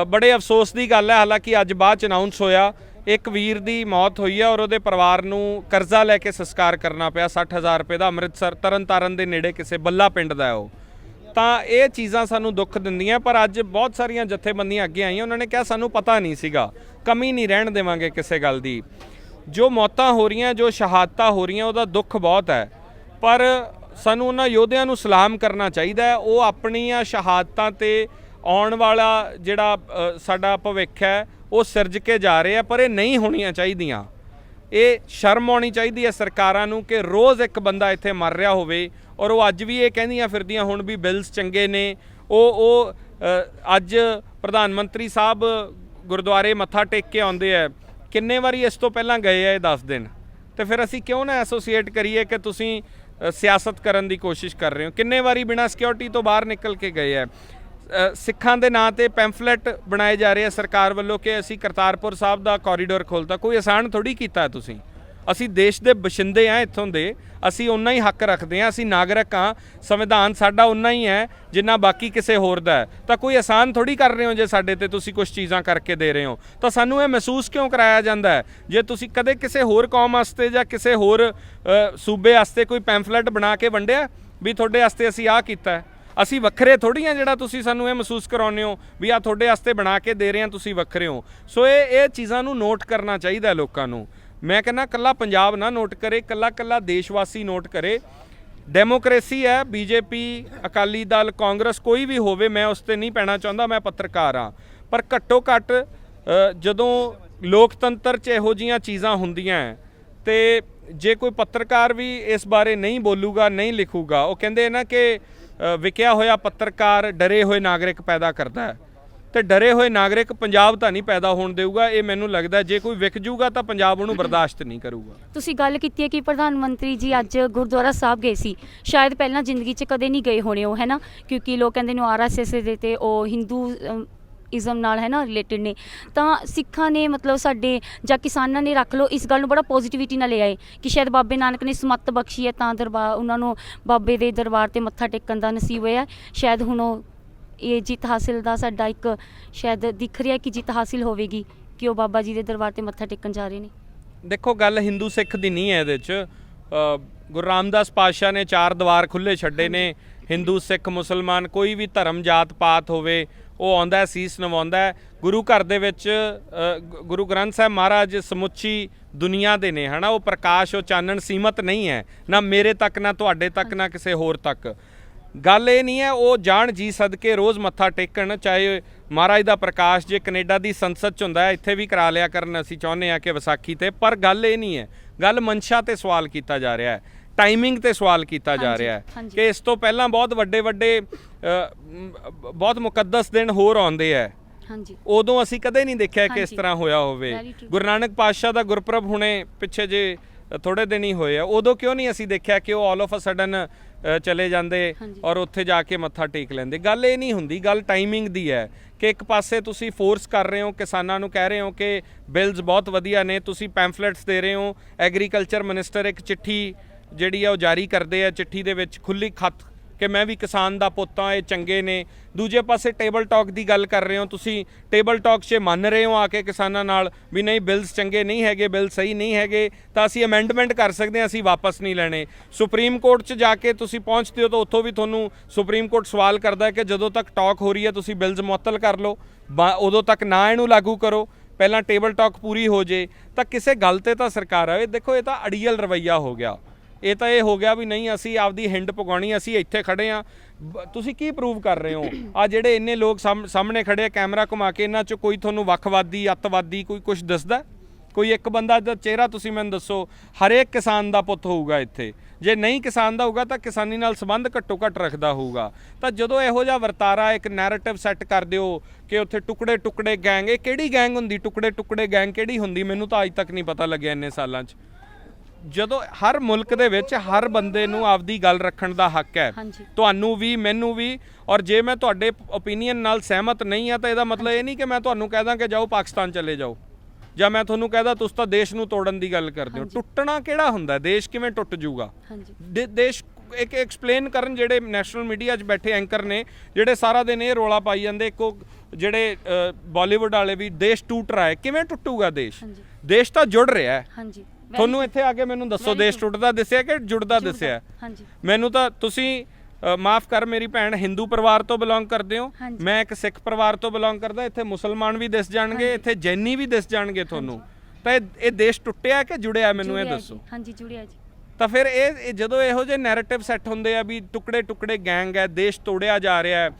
ਬੜੇ ਅਫਸੋਸ ਦੀ ਗੱਲ ਹੈ, ਹਾਲਾਂਕਿ ਅੱਜ ਬਾਅਦ 'ਚ ਅਨਾਊਂਸ ਹੋਇਆ ਇੱਕ ਵੀਰ ਦੀ ਮੌਤ ਹੋਈ ਹੈ ਔਰ ਉਹਦੇ ਪਰਿਵਾਰ ਨੂੰ ਕਰਜ਼ਾ ਲੈ ਕੇ ਸੰਸਕਾਰ ਕਰਨਾ ਪਿਆ 60,000 ਰੁਪਏ ਦਾ, ਅੰਮ੍ਰਿਤਸਰ ਤਰਨਤਾਰਨ ਦੇ ਨੇੜੇ ਕਿਸੇ ਬੱਲਾ ਪਿੰਡ ਦਾ ਉਹ। ਤਾਂ ਇਹ ਚੀਜ਼ਾਂ ਸਾਨੂੰ ਦੁੱਖ ਦਿੰਦੀਆਂ। ਪਰ ਅੱਜ ਬਹੁਤ ਸਾਰੀਆਂ ਜਥੇਬੰਦੀਆਂ ਅੱਗੇ ਆਈਆਂ, ਉਹਨਾਂ ਨੇ ਕਿਹਾ ਸਾਨੂੰ ਪਤਾ ਨਹੀਂ ਸੀਗਾ, ਕਮੀ ਨਹੀਂ ਰਹਿਣ ਦੇਵਾਂਗੇ ਕਿਸੇ ਗੱਲ ਦੀ। ਜੋ ਮੌਤਾਂ ਹੋ ਰਹੀਆਂ, ਜੋ ਸ਼ਹਾਦਤਾਂ ਹੋ ਰਹੀਆਂ, ਉਹਦਾ ਦੁੱਖ ਬਹੁਤ ਹੈ, ਪਰ ਸਾਨੂੰ ਉਹਨਾਂ ਯੋਧਿਆਂ ਨੂੰ ਸਲਾਮ ਕਰਨਾ ਚਾਹੀਦਾ ਹੈ। ਉਹ ਆਪਣੀਆਂ ਸ਼ਹਾਦਤਾਂ ਤੇ ਆਉਣ ਵਾਲਾ ਜਿਹੜਾ ਸਾਡਾ ਭਵਿੱਖ ਹੈ ਉਹ ਸਿਰਜ ਕੇ ਜਾ ਰਹੇ ਆ, ਪਰ ਇਹ ਨਹੀਂ ਹੋਣੀਆਂ ਚਾਹੀਦੀਆਂ। ਇਹ ਸ਼ਰਮ ਆਉਣੀ ਚਾਹੀਦੀ ਹੈ ਸਰਕਾਰਾਂ ਨੂੰ ਕਿ ਰੋਜ਼ ਇੱਕ ਬੰਦਾ ਇੱਥੇ ਮਰ ਰਿਹਾ ਹੋਵੇ। ਔਰ ਉਹ ਅੱਜ ਵੀ ਇਹ ਕਹਿੰਦੀਆਂ ਫਿਰਦੀਆਂ ਹੁਣ ਵੀ ਬਿਲਸ ਚੰਗੇ ਨੇ। ਉਹ ਅੱਜ ਪ੍ਰਧਾਨ ਮੰਤਰੀ ਸਾਹਿਬ ਗੁਰਦੁਆਰੇ ਮੱਥਾ ਟੇਕ ਕੇ ਆਉਂਦੇ ਆ, ਕਿੰਨੇ ਵਾਰੀ ਇਸ ਤੋਂ ਪਹਿਲਾਂ ਗਏ ਆ ਇਹ 10 ਦਿਨ, ਤੇ ਫਿਰ ਅਸੀਂ ਕਿਉਂ ਨਾ ਐਸੋਸੀਏਟ ਕਰੀਏ ਕਿ ਤੁਸੀਂ ਸਿਆਸਤ ਕਰਨ ਦੀ ਕੋਸ਼ਿਸ਼ ਕਰ ਰਹੇ ਹੋ। ਕਿੰਨੇ ਵਾਰੀ ਬਿਨਾਂ ਸਿਕਿਉਰਿਟੀ ਤੋਂ ਬਾਹਰ ਨਿਕਲ ਕੇ ਗਏ ਆ। ਸਿੱਖਾਂ ਦੇ ਨਾਂ ਤੇ ਪੈਂਫਲੇਟ ਬਣਾਏ ਜਾ ਰਹੇ ਆ ਸਰਕਾਰ ਵੱਲੋਂ ਕਿ ਅਸੀਂ ਕਰਤਾਰਪੁਰ ਸਾਹਿਬ ਦਾ ਕੋਰੀਡੋਰ ਖੋਲ੍ਹਤਾ। ਕੋਈ ਆਸਾਨ ਥੋੜ੍ਹੀ ਕੀਤਾ ਤੁਸੀਂ। ਅਸੀਂ ਦੇਸ਼ ਦੇ ਬਸ਼ਿੰਦੇ ਹਾਂ ਇੱਥੋਂ ਦੇ, ਅਸੀਂ ਉਨਾ ਹੀ ਹੱਕ ਰੱਖਦੇ ਹਾਂ, ਅਸੀਂ ਨਾਗਰਿਕ ਹਾਂ, ਸੰਵਿਧਾਨ ਸਾਡਾ ਉਨਾ ਹੀ ਹੈ ਜਿੰਨਾ ਬਾਕੀ ਕਿਸੇ ਹੋਰ ਦਾ ਹੈ। ਤਾਂ ਕੋਈ ਆਸਾਨ ਥੋੜ੍ਹੀ ਕਰ ਰਹੇ ਹੋ ਜੇ ਸਾਡੇ ਤੇ ਤੁਸੀਂ ਕੁਝ ਚੀਜ਼ਾਂ ਕਰਕੇ ਦੇ ਰਹੇ ਹੋ। ਤਾਂ ਸਾਨੂੰ ਇਹ ਮਹਿਸੂਸ ਕਿਉਂ ਕਰਾਇਆ ਜਾਂਦਾ ਹੈ ਜੇ ਤੁਸੀਂ ਕਦੇ ਕਿਸੇ ਹੋਰ ਕੌਮ ਵਾਸਤੇ ਜਾਂ ਕਿਸੇ ਹੋਰ ਸੂਬੇ ਵਾਸਤੇ ਕੋਈ ਪੈਂਫਲੇਟ ਬਣਾ ਕੇ ਵੰਡਿਆ ਵੀ ਤੁਹਾਡੇ ਵਾਸਤੇ ਅਸੀਂ ਆਹ ਕੀਤਾ। ਅਸੀਂ ਵੱਖਰੇ ਥੋੜ੍ਹੀ ਹਾਂ ਜਿਹੜਾ ਤੁਸੀਂ ਸਾਨੂੰ ਇਹ ਮਹਿਸੂਸ ਕਰਾਉਂਦੇ ਹੋ ਵੀ ਆਹ ਤੁਹਾਡੇ ਵਾਸਤੇ ਬਣਾ ਕੇ ਦੇ ਰਹੇ ਹਾਂ, ਤੁਸੀਂ ਵੱਖਰੇ ਹੋ। ਸੋ ਇਹ ਚੀਜ਼ਾਂ ਨੂੰ ਨੋਟ ਕਰਨਾ ਚਾਹੀਦਾ ਲੋਕਾਂ ਨੂੰ। ਮੈਂ ਕਹਿੰਦਾ ਕੱਲਾ ਪੰਜਾਬ ਨਾ ਨੋਟ ਕਰੇ, ਕੱਲਾ ਦੇਸ਼ ਵਾਸੀ ਨੋਟ ਕਰੇ। ਡੈਮੋਕ੍ਰੇਸੀ ਹੈ, ਬੀਜੇਪੀ, ਅਕਾਲੀ ਦਲ, ਕਾਂਗਰਸ ਕੋਈ ਵੀ ਹੋਵੇ, ਮੈਂ ਉਸ 'ਤੇ ਨਹੀਂ ਪੈਣਾ ਚਾਹੁੰਦਾ, ਮੈਂ ਪੱਤਰਕਾਰ ਹਾਂ। ਪਰ ਘੱਟੋ ਘੱਟ ਜਦੋਂ ਲੋਕਤੰਤਰ 'ਚ ਇਹੋ ਜਿਹੀਆਂ ਚੀਜ਼ਾਂ ਹੁੰਦੀਆਂ ਤੇ ਜੇ ਕੋਈ ਪੱਤਰਕਾਰ ਵੀ ਇਸ ਬਾਰੇ ਨਹੀਂ ਬੋਲੂਗਾ, ਨਹੀਂ ਲਿਖੂਗਾ, ਉਹ ਕਹਿੰਦੇ ਨਾ ਕਿ ਵਿਕਿਆ ਹੋਇਆ ਪੱਤਰਕਾਰ ਡਰੇ ਹੋਏ ਨਾਗਰਿਕ ਪੈਦਾ ਕਰਦਾ ਹੈ। ਤੇ ਡਰੇ ਹੋਏ ਨਾਗਰਿਕ ਪੰਜਾਬ ਤਾਂ ਨਹੀਂ ਪੈਦਾ ਹੋਣ ਦੇਊਗਾ। ਇਹ ਮੈਨੂੰ ਲੱਗਦਾ ਜੇ ਕੋਈ ਵਿਕ ਜੂਗਾ ਤਾਂ ਪੰਜਾਬ ਉਹਨੂੰ ਬਰਦਾਸ਼ਤ ਨਹੀਂ ਕਰੂਗਾ। ਤੁਸੀਂ ਗੱਲ ਕੀਤੀ ਹੈ ਕਿ ਪ੍ਰਧਾਨ ਮੰਤਰੀ ਜੀ ਅੱਜ ਗੁਰਦੁਆਰਾ ਸਾਹਿਬ ਗਏ ਸੀ, ਸ਼ਾਇਦ ਪਹਿਲਾਂ ਜ਼ਿੰਦਗੀ 'ਚ ਕਦੇ ਨਹੀਂ ਗਏ ਹੋਣੇ ਉਹ, ਹੈ ਨਾ, ਕਿਉਂਕਿ ਲੋਕ ਕਹਿੰਦੇ ਨੇ RSS ਦੇ ਤੇ ਉਹ ਹਿੰਦੂ ਇਜ਼ਮ ਨਾਲ ਹੈ ਨਾ ਰਿਲੇਟਡ ਨੇ, ਤਾਂ ਸਿੱਖਾਂ ਨੇ ਮਤਲਬ ਸਾਡੇ ਜਾਂ ਕਿਸਾਨਾਂ ਨੇ ਰੱਖ ਲਓ ਇਸ ਗੱਲ ਨੂੰ ਬੜਾ ਪੋਜ਼ਿਟਿਵਿਟੀ ਨਾਲ ਲਿਆ ਏ ਕਿ ਸ਼ਾਇਦ ਬਾਬੇ ਨਾਨਕ ਨੇ ਸਮੱਤ ਬਖਸ਼ੀ ਹੈ ਤਾਂ ਦਰਬਾਰ ਉਹਨਾਂ ਨੂੰ ਬਾਬੇ ਦੇ ਦਰਬਾਰ ਤੇ ਮੱਥਾ ਟੇਕਣ ਦਾ ਨਸੀਬ ਹੋਇਆ। ਸ਼ਾਇਦ ਹੁਣ ਉਹ ਇਹ ਜਿੱਤ ਹਾਸਿਲ ਦਾ ਸਾਡਾ ਇੱਕ ਸ਼ਾਇਦ ਦਿਖ ਰਿਹਾ ਕਿ ਜਿੱਤ ਹਾਸਿਲ ਹੋਵੇਗੀ ਕਿ ਉਹ ਬਾਬਾ ਜੀ ਦੇ ਦਰਬਾਰ ਤੇ ਮੱਥਾ ਟੇਕਣ ਜਾ ਰਹੇ ਨੇ। ਦੇਖੋ ਗੱਲ ਹਿੰਦੂ ਸਿੱਖ ਦੀ ਨਹੀਂ ਹੈ ਇਹਦੇ 'ਚ। ਗੁਰੂ ਰਾਮਦਾਸ ਪਾਤਸ਼ਾਹ ਨੇ 4 ਦੀਵਾਰ ਖੁੱਲ੍ਹੇ ਛੱਡੇ ਨੇ। ਹਿੰਦੂ ਸਿੱਖ ਮੁਸਲਮਾਨ ਕੋਈ ਵੀ ਧਰਮ ਜਾਤ ਪਾਤ ਹੋਵੇ ਉਹ ਆਉਂਦਾ ਸੀਸ ਨਵਾਉਂਦਾ। ਗੁਰੂ ਘਰ ਦੇ ਵਿੱਚ ਗੁਰੂ ਗ੍ਰੰਥ ਸਾਹਿਬ ਮਹਾਰਾਜ ਸਮੁੱਚੀ ਦੁਨੀਆ ਦੇ ਨੇ ਹੈ ਨਾ। ਉਹ ਪ੍ਰਕਾਸ਼ ਉਹ ਚਾਨਣ ਸੀਮਤ ਨਹੀਂ ਹੈ, ਨਾ ਮੇਰੇ ਤੱਕ ਨਾ ਤੁਹਾਡੇ ਤੱਕ ਨਾ ਕਿਸੇ ਹੋਰ ਤੱਕ। ਗੱਲ ਇਹ ਨਹੀਂ ਹੈ ਉਹ ਜਾਣ ਜੀ ਸਦਕੇ ਰੋਜ਼ ਮੱਥਾ ਟੇਕਣ, ਚਾਹੇ ਮਹਾਰਾਜ ਦਾ ਪ੍ਰਕਾਸ਼ ਜੇ ਕੈਨੇਡਾ ਦੀ ਸੰਸਦ 'ਚ ਹੁੰਦਾ ਇੱਥੇ ਵੀ ਕਰਾ ਲਿਆ ਕਰਨ, ਅਸੀਂ ਚਾਹੁੰਦੇ ਹਾਂ ਕਿ ਵਿਸਾਖੀ ਤੇ। ਪਰ ਗੱਲ ਇਹ ਨਹੀਂ ਹੈ, ਗੱਲ ਮਨਸ਼ਾ ਤੇ ਸਵਾਲ ਕੀਤਾ ਜਾ ਰਿਹਾ ਹੈ, ਟਾਈਮਿੰਗ ਤੇ ਸਵਾਲ ਕੀਤਾ ਜਾ ਰਿਹਾ ਹੈ ਕਿ ਇਸ ਤੋਂ ਪਹਿਲਾਂ ਬਹੁਤ ਵੱਡੇ ਬਹੁਤ ਮੁਕੱਦਸ ਦਿਨ ਹੋਰ ਆਉਂਦੇ ਹੈ। ਉਦੋਂ ਅਸੀਂ ਕਦੇ ਨਹੀਂ ਦੇਖਿਆ ਕਿ ਇਸ ਤਰ੍ਹਾਂ ਹੋਇਆ ਹੋਵੇ। ਗੁਰੂ ਨਾਨਕ ਪਾਤਸ਼ਾਹ ਦਾ ਗੁਰਪੁਰਬ ਹੁਣੇ ਪਿੱਛੇ ਜੇ ਥੋੜੇ ਦਿਨ ਹੀ ਹੋਏ ਆ, ਉਦੋਂ ਕਿਉਂ ਨਹੀਂ ਅਸੀਂ ਦੇਖਿਆ ਕਿ ਉਹ ਆਲ ਆਫ ਅ ਸਡਨ ਚਲੇ ਜਾਂਦੇ ਔਰ ਉੱਥੇ ਜਾ ਕੇ ਮੱਥਾ ਟੇਕ ਲੈਂਦੇ। ਗੱਲ ਇਹ ਨਹੀਂ ਹੁੰਦੀ, ਗੱਲ ਟਾਈਮਿੰਗ ਦੀ ਹੈ ਕਿ ਇੱਕ ਪਾਸੇ ਤੁਸੀਂ ਫੋਰਸ ਕਰ ਰਹੇ ਹੋ, ਕਿਸਾਨਾਂ ਨੂੰ ਕਹਿ ਰਹੇ ਹੋ ਕਿ ਬਿਲਸ ਬਹੁਤ ਵਧੀਆ ਨੇ, ਤੁਸੀਂ ਪੈਂਫਲੇਟਸ ਦੇ ਰਹੇ ਹੋ। ਐਗਰੀਕਲਚਰ ਮਿਨਿਸਟਰ ਇੱਕ ਚਿੱਠੀ ਜਿਹੜੀ ਆ ਉਹ ਜਾਰੀ ਕਰਦੇ ਆ, ਚਿੱਠੀ ਦੇ ਵਿੱਚ ਖੁੱਲ੍ਹੀ ਖੱਤ ਕਿ ਮੈਂ ਵੀ ਕਿਸਾਨ ਦਾ ਪੁੱਤ ਹਾਂ, ਇਹ ਚੰਗੇ ਨੇ। ਦੂਜੇ ਪਾਸੇ ਟੇਬਲ ਟਾਕ ਦੀ ਗੱਲ ਕਰ ਰਹੇ ਹੋ ਤੁਸੀਂ, ਟੇਬਲ ਟਾਕ 'ਚ ਮੰਨ ਰਹੇ ਹੋ ਆ ਕੇ ਕਿਸਾਨਾਂ ਨਾਲ ਵੀ ਨਹੀਂ ਬਿਲਸ ਚੰਗੇ ਨਹੀਂ ਹੈਗੇ, ਬਿੱਲ ਸਹੀ ਨਹੀਂ ਹੈਗੇ ਤਾਂ ਅਸੀਂ ਅਮੈਂਡਮੈਂਟ ਕਰ ਸਕਦੇ ਹਾਂ, ਅਸੀਂ ਵਾਪਸ ਨਹੀਂ ਲੈਣੇ। ਸੁਪਰੀਮ ਕੋਰਟ 'ਚ ਜਾ ਕੇ ਤੁਸੀਂ ਪਹੁੰਚਦੇ ਹੋ ਤਾਂ ਉੱਥੋਂ ਵੀ ਤੁਹਾਨੂੰ ਸੁਪਰੀਮ ਕੋਰਟ ਸਵਾਲ ਕਰਦਾ ਕਿ ਜਦੋਂ ਤੱਕ ਟਾਕ ਹੋ ਰਹੀ ਹੈ ਤੁਸੀਂ ਬਿਲਸ ਮੁਅੱਤਲ ਕਰ ਲਓ, ਉਦੋਂ ਤੱਕ ਨਾ ਇਹਨੂੰ ਲਾਗੂ ਕਰੋ, ਪਹਿਲਾਂ ਟੇਬਲ ਟਾਕ ਪੂਰੀ ਹੋ ਜੇ ਤਾਂ ਕਿਸੇ ਗੱਲ 'ਤੇ ਤਾਂ ਸਰਕਾਰ ਆਵੇ। ਦੇਖੋ ਇਹ ਤਾਂ ਅੜੀਅਲ ਰਵੱਈਆ ਹੋ ਗਿਆ। ਇਹ ਤਾਂ ਇਹ ਹੋ ਗਿਆ ਵੀ ਨਹੀਂ ਅਸੀਂ ਆਪਦੀ ਹਿੰਡ ਪਕਾਉਣੀ, ਅਸੀਂ ਇੱਥੇ ਖੜੇ ਹਾਂ। ਤੁਸੀਂ ਕੀ ਪ੍ਰੂਵ ਕਰ ਰਹੇ ਹੋ? ਆ ਜਿਹੜੇ ਇੰਨੇ ਲੋਕ ਸਾਹਮਣੇ ਖੜੇ ਆ ਕੈਮਰਾ ਘੁਮਾ ਕੇ, ਇਹਨਾਂ 'ਚ ਕੋਈ ਤੁਹਾਨੂੰ ਵੱਖਵਾਦੀ ਅੱਤਵਾਦੀ ਕੋਈ ਕੁਛ ਦੱਸਦਾ? ਕੋਈ ਇੱਕ ਬੰਦਾ ਦਾ ਚਿਹਰਾ ਤੁਸੀਂ ਮੈਨੂੰ ਦੱਸੋ। ਹਰੇਕ ਕਿਸਾਨ ਦਾ ਪੁੱਤ ਹੋਊਗਾ ਇੱਥੇ, ਜੇ ਨਹੀਂ ਕਿਸਾਨ ਦਾ ਹੋਊਗਾ ਤਾਂ ਕਿਸਾਨੀ ਨਾਲ ਸੰਬੰਧ ਘੱਟੋ ਘੱਟ ਰੱਖਦਾ ਹੋਊਗਾ। ਤਾਂ ਜਦੋਂ ਇਹੋ ਜਿਹਾ ਵਰਤਾਰਾ ਇੱਕ ਨੈਰੇਟਿਵ ਸੈੱਟ ਕਰ ਦਿਓ ਕਿ ਉੱਥੇ ਟੁਕੜੇ ਟੁਕੜੇ ਗੈਂਗ, ਇਹ ਕਿਹੜੀ ਗੈਂਗ ਹੁੰਦੀ? ਟੁਕੜੇ ਟੁਕੜੇ ਗੈਂਗ ਕਿਹੜੀ ਹੁੰਦੀ? ਮੈਨੂੰ ਤਾਂ ਅੱਜ ਤੱਕ ਨਹੀਂ ਪਤਾ ਲੱਗਿਆ ਇੰਨੇ ਸਾਲਾਂ 'ਚ। ਜਦੋਂ ਹਰ ਮੁਲਕ ਦੇ ਵਿੱਚ ਹਰ ਬੰਦੇ ਨੂੰ ਆਪਦੀ ਗੱਲ ਰੱਖਣ ਦਾ ਹੱਕ ਹੈ, ਤੁਹਾਨੂੰ ਵੀ ਮੈਨੂੰ ਵੀ। ਔਰ ਜੇ ਮੈਂ ਤੁਹਾਡੇ ਓਪੀਨੀਅਨ ਨਾਲ ਸਹਿਮਤ ਨਹੀਂ ਆ ਤਾਂ ਇਹਦਾ ਮਤਲਬ ਇਹ ਨਹੀਂ ਕਿ ਮੈਂ ਤੁਹਾਨੂੰ ਕਹਿ ਦਾਂ ਕਿ ਜਾਓ ਪਾਕਿਸਤਾਨ ਚਲੇ ਜਾਓ, ਜਾਂ ਮੈਂ ਤੁਹਾਨੂੰ ਕਹਿ ਦਾਂ ਤੁਸੀਂ ਤਾਂ ਦੇਸ਼ ਨੂੰ ਤੋੜਨ ਦੀ ਗੱਲ ਕਰਦੇ ਹੋ। ਟੁੱਟਣਾ ਕਿਹੜਾ ਹੁੰਦਾ? ਦੇਸ਼ ਕਿਵੇਂ ਟੁੱਟ ਜਾਊਗਾ? ਦੇਸ਼ ਇੱਕ ਐਕਸਪਲੇਨ ਕਰਨ ਜਿਹੜੇ ਨੈਸ਼ਨਲ ਮੀਡੀਆ 'ਚ ਬੈਠੇ ਐਂਕਰ ਨੇ, ਜਿਹੜੇ ਸਾਰਾ ਦਿਨ ਇਹ ਰੌਲਾ ਪਾਈ ਜਾਂਦੇ, ਇੱਕੋ ਜਿਹੜੇ ਬਾਲੀਵੁੱਡ ਵਾਲੇ ਵੀ, ਦੇਸ਼ ਟੁੱਟ ਰਿਹਾ ਹੈ। ਕਿਵੇਂ ਟੁੱਟੂਗਾ ਦੇਸ਼? ਦੇਸ਼ ਤਾਂ ਜੁੜ ਰਿਹਾ ਹੈ। ਤੁਹਾਨੂੰ ਇੱਥੇ ਆ ਕੇ ਮੈਨੂੰ ਦੱਸੋ ਦੇਸ਼ ਟੁੱਟਦਾ ਦਿਸਿਆ ਕਿ ਜੁੜਦਾ ਦਿਸਿਆ? ਮੈਨੂੰ ਤਾਂ ਤੁਸੀਂ ਮਾਫ ਕਰ ਮੇਰੀ ਭੈਣ, ਹਿੰਦੂ ਪਰਿਵਾਰ ਤੋਂ ਬਿਲੋਂਗ ਕਰਦੇ ਹੋ, ਮੈਂ ਇੱਕ ਸਿੱਖ ਪਰਿਵਾਰ ਤੋਂ ਬਿਲੋਂਗ ਕਰਦਾ। ਇੱਥੇ ਮੁਸਲਮਾਨ ਵੀ ਦਿਸ ਜਾਣਗੇ, ਇੱਥੇ ਜੈਨੀ ਵੀ ਦਿਸ ਜਾਣਗੇ ਤੁਹਾਨੂੰ। ਤਾਂ ਇਹ ਦੇਸ਼ ਟੁੱਟਿਆ ਕਿ ਜੁੜਿਆ? ਮੈਨੂੰ ਇਹ ਦੱਸੋ। ਹਾਂਜੀ ਜੁੜਿਆ ਜੀ। ਤਾਂ ਫਿਰ ਇਹ ਜਦੋਂ ਇਹੋ ਜਿਹੇ ਨੈਰੇਟਿਵ ਸੈੱਟ ਹੁੰਦੇ ਆ ਵੀ ਟੁਕੜੇ ਟੁਕੜੇ ਗੈਂਗ ਹੈ, ਦੇਸ਼ ਤੋੜਿਆ ਜਾ ਰਿਹਾ ਹੈ,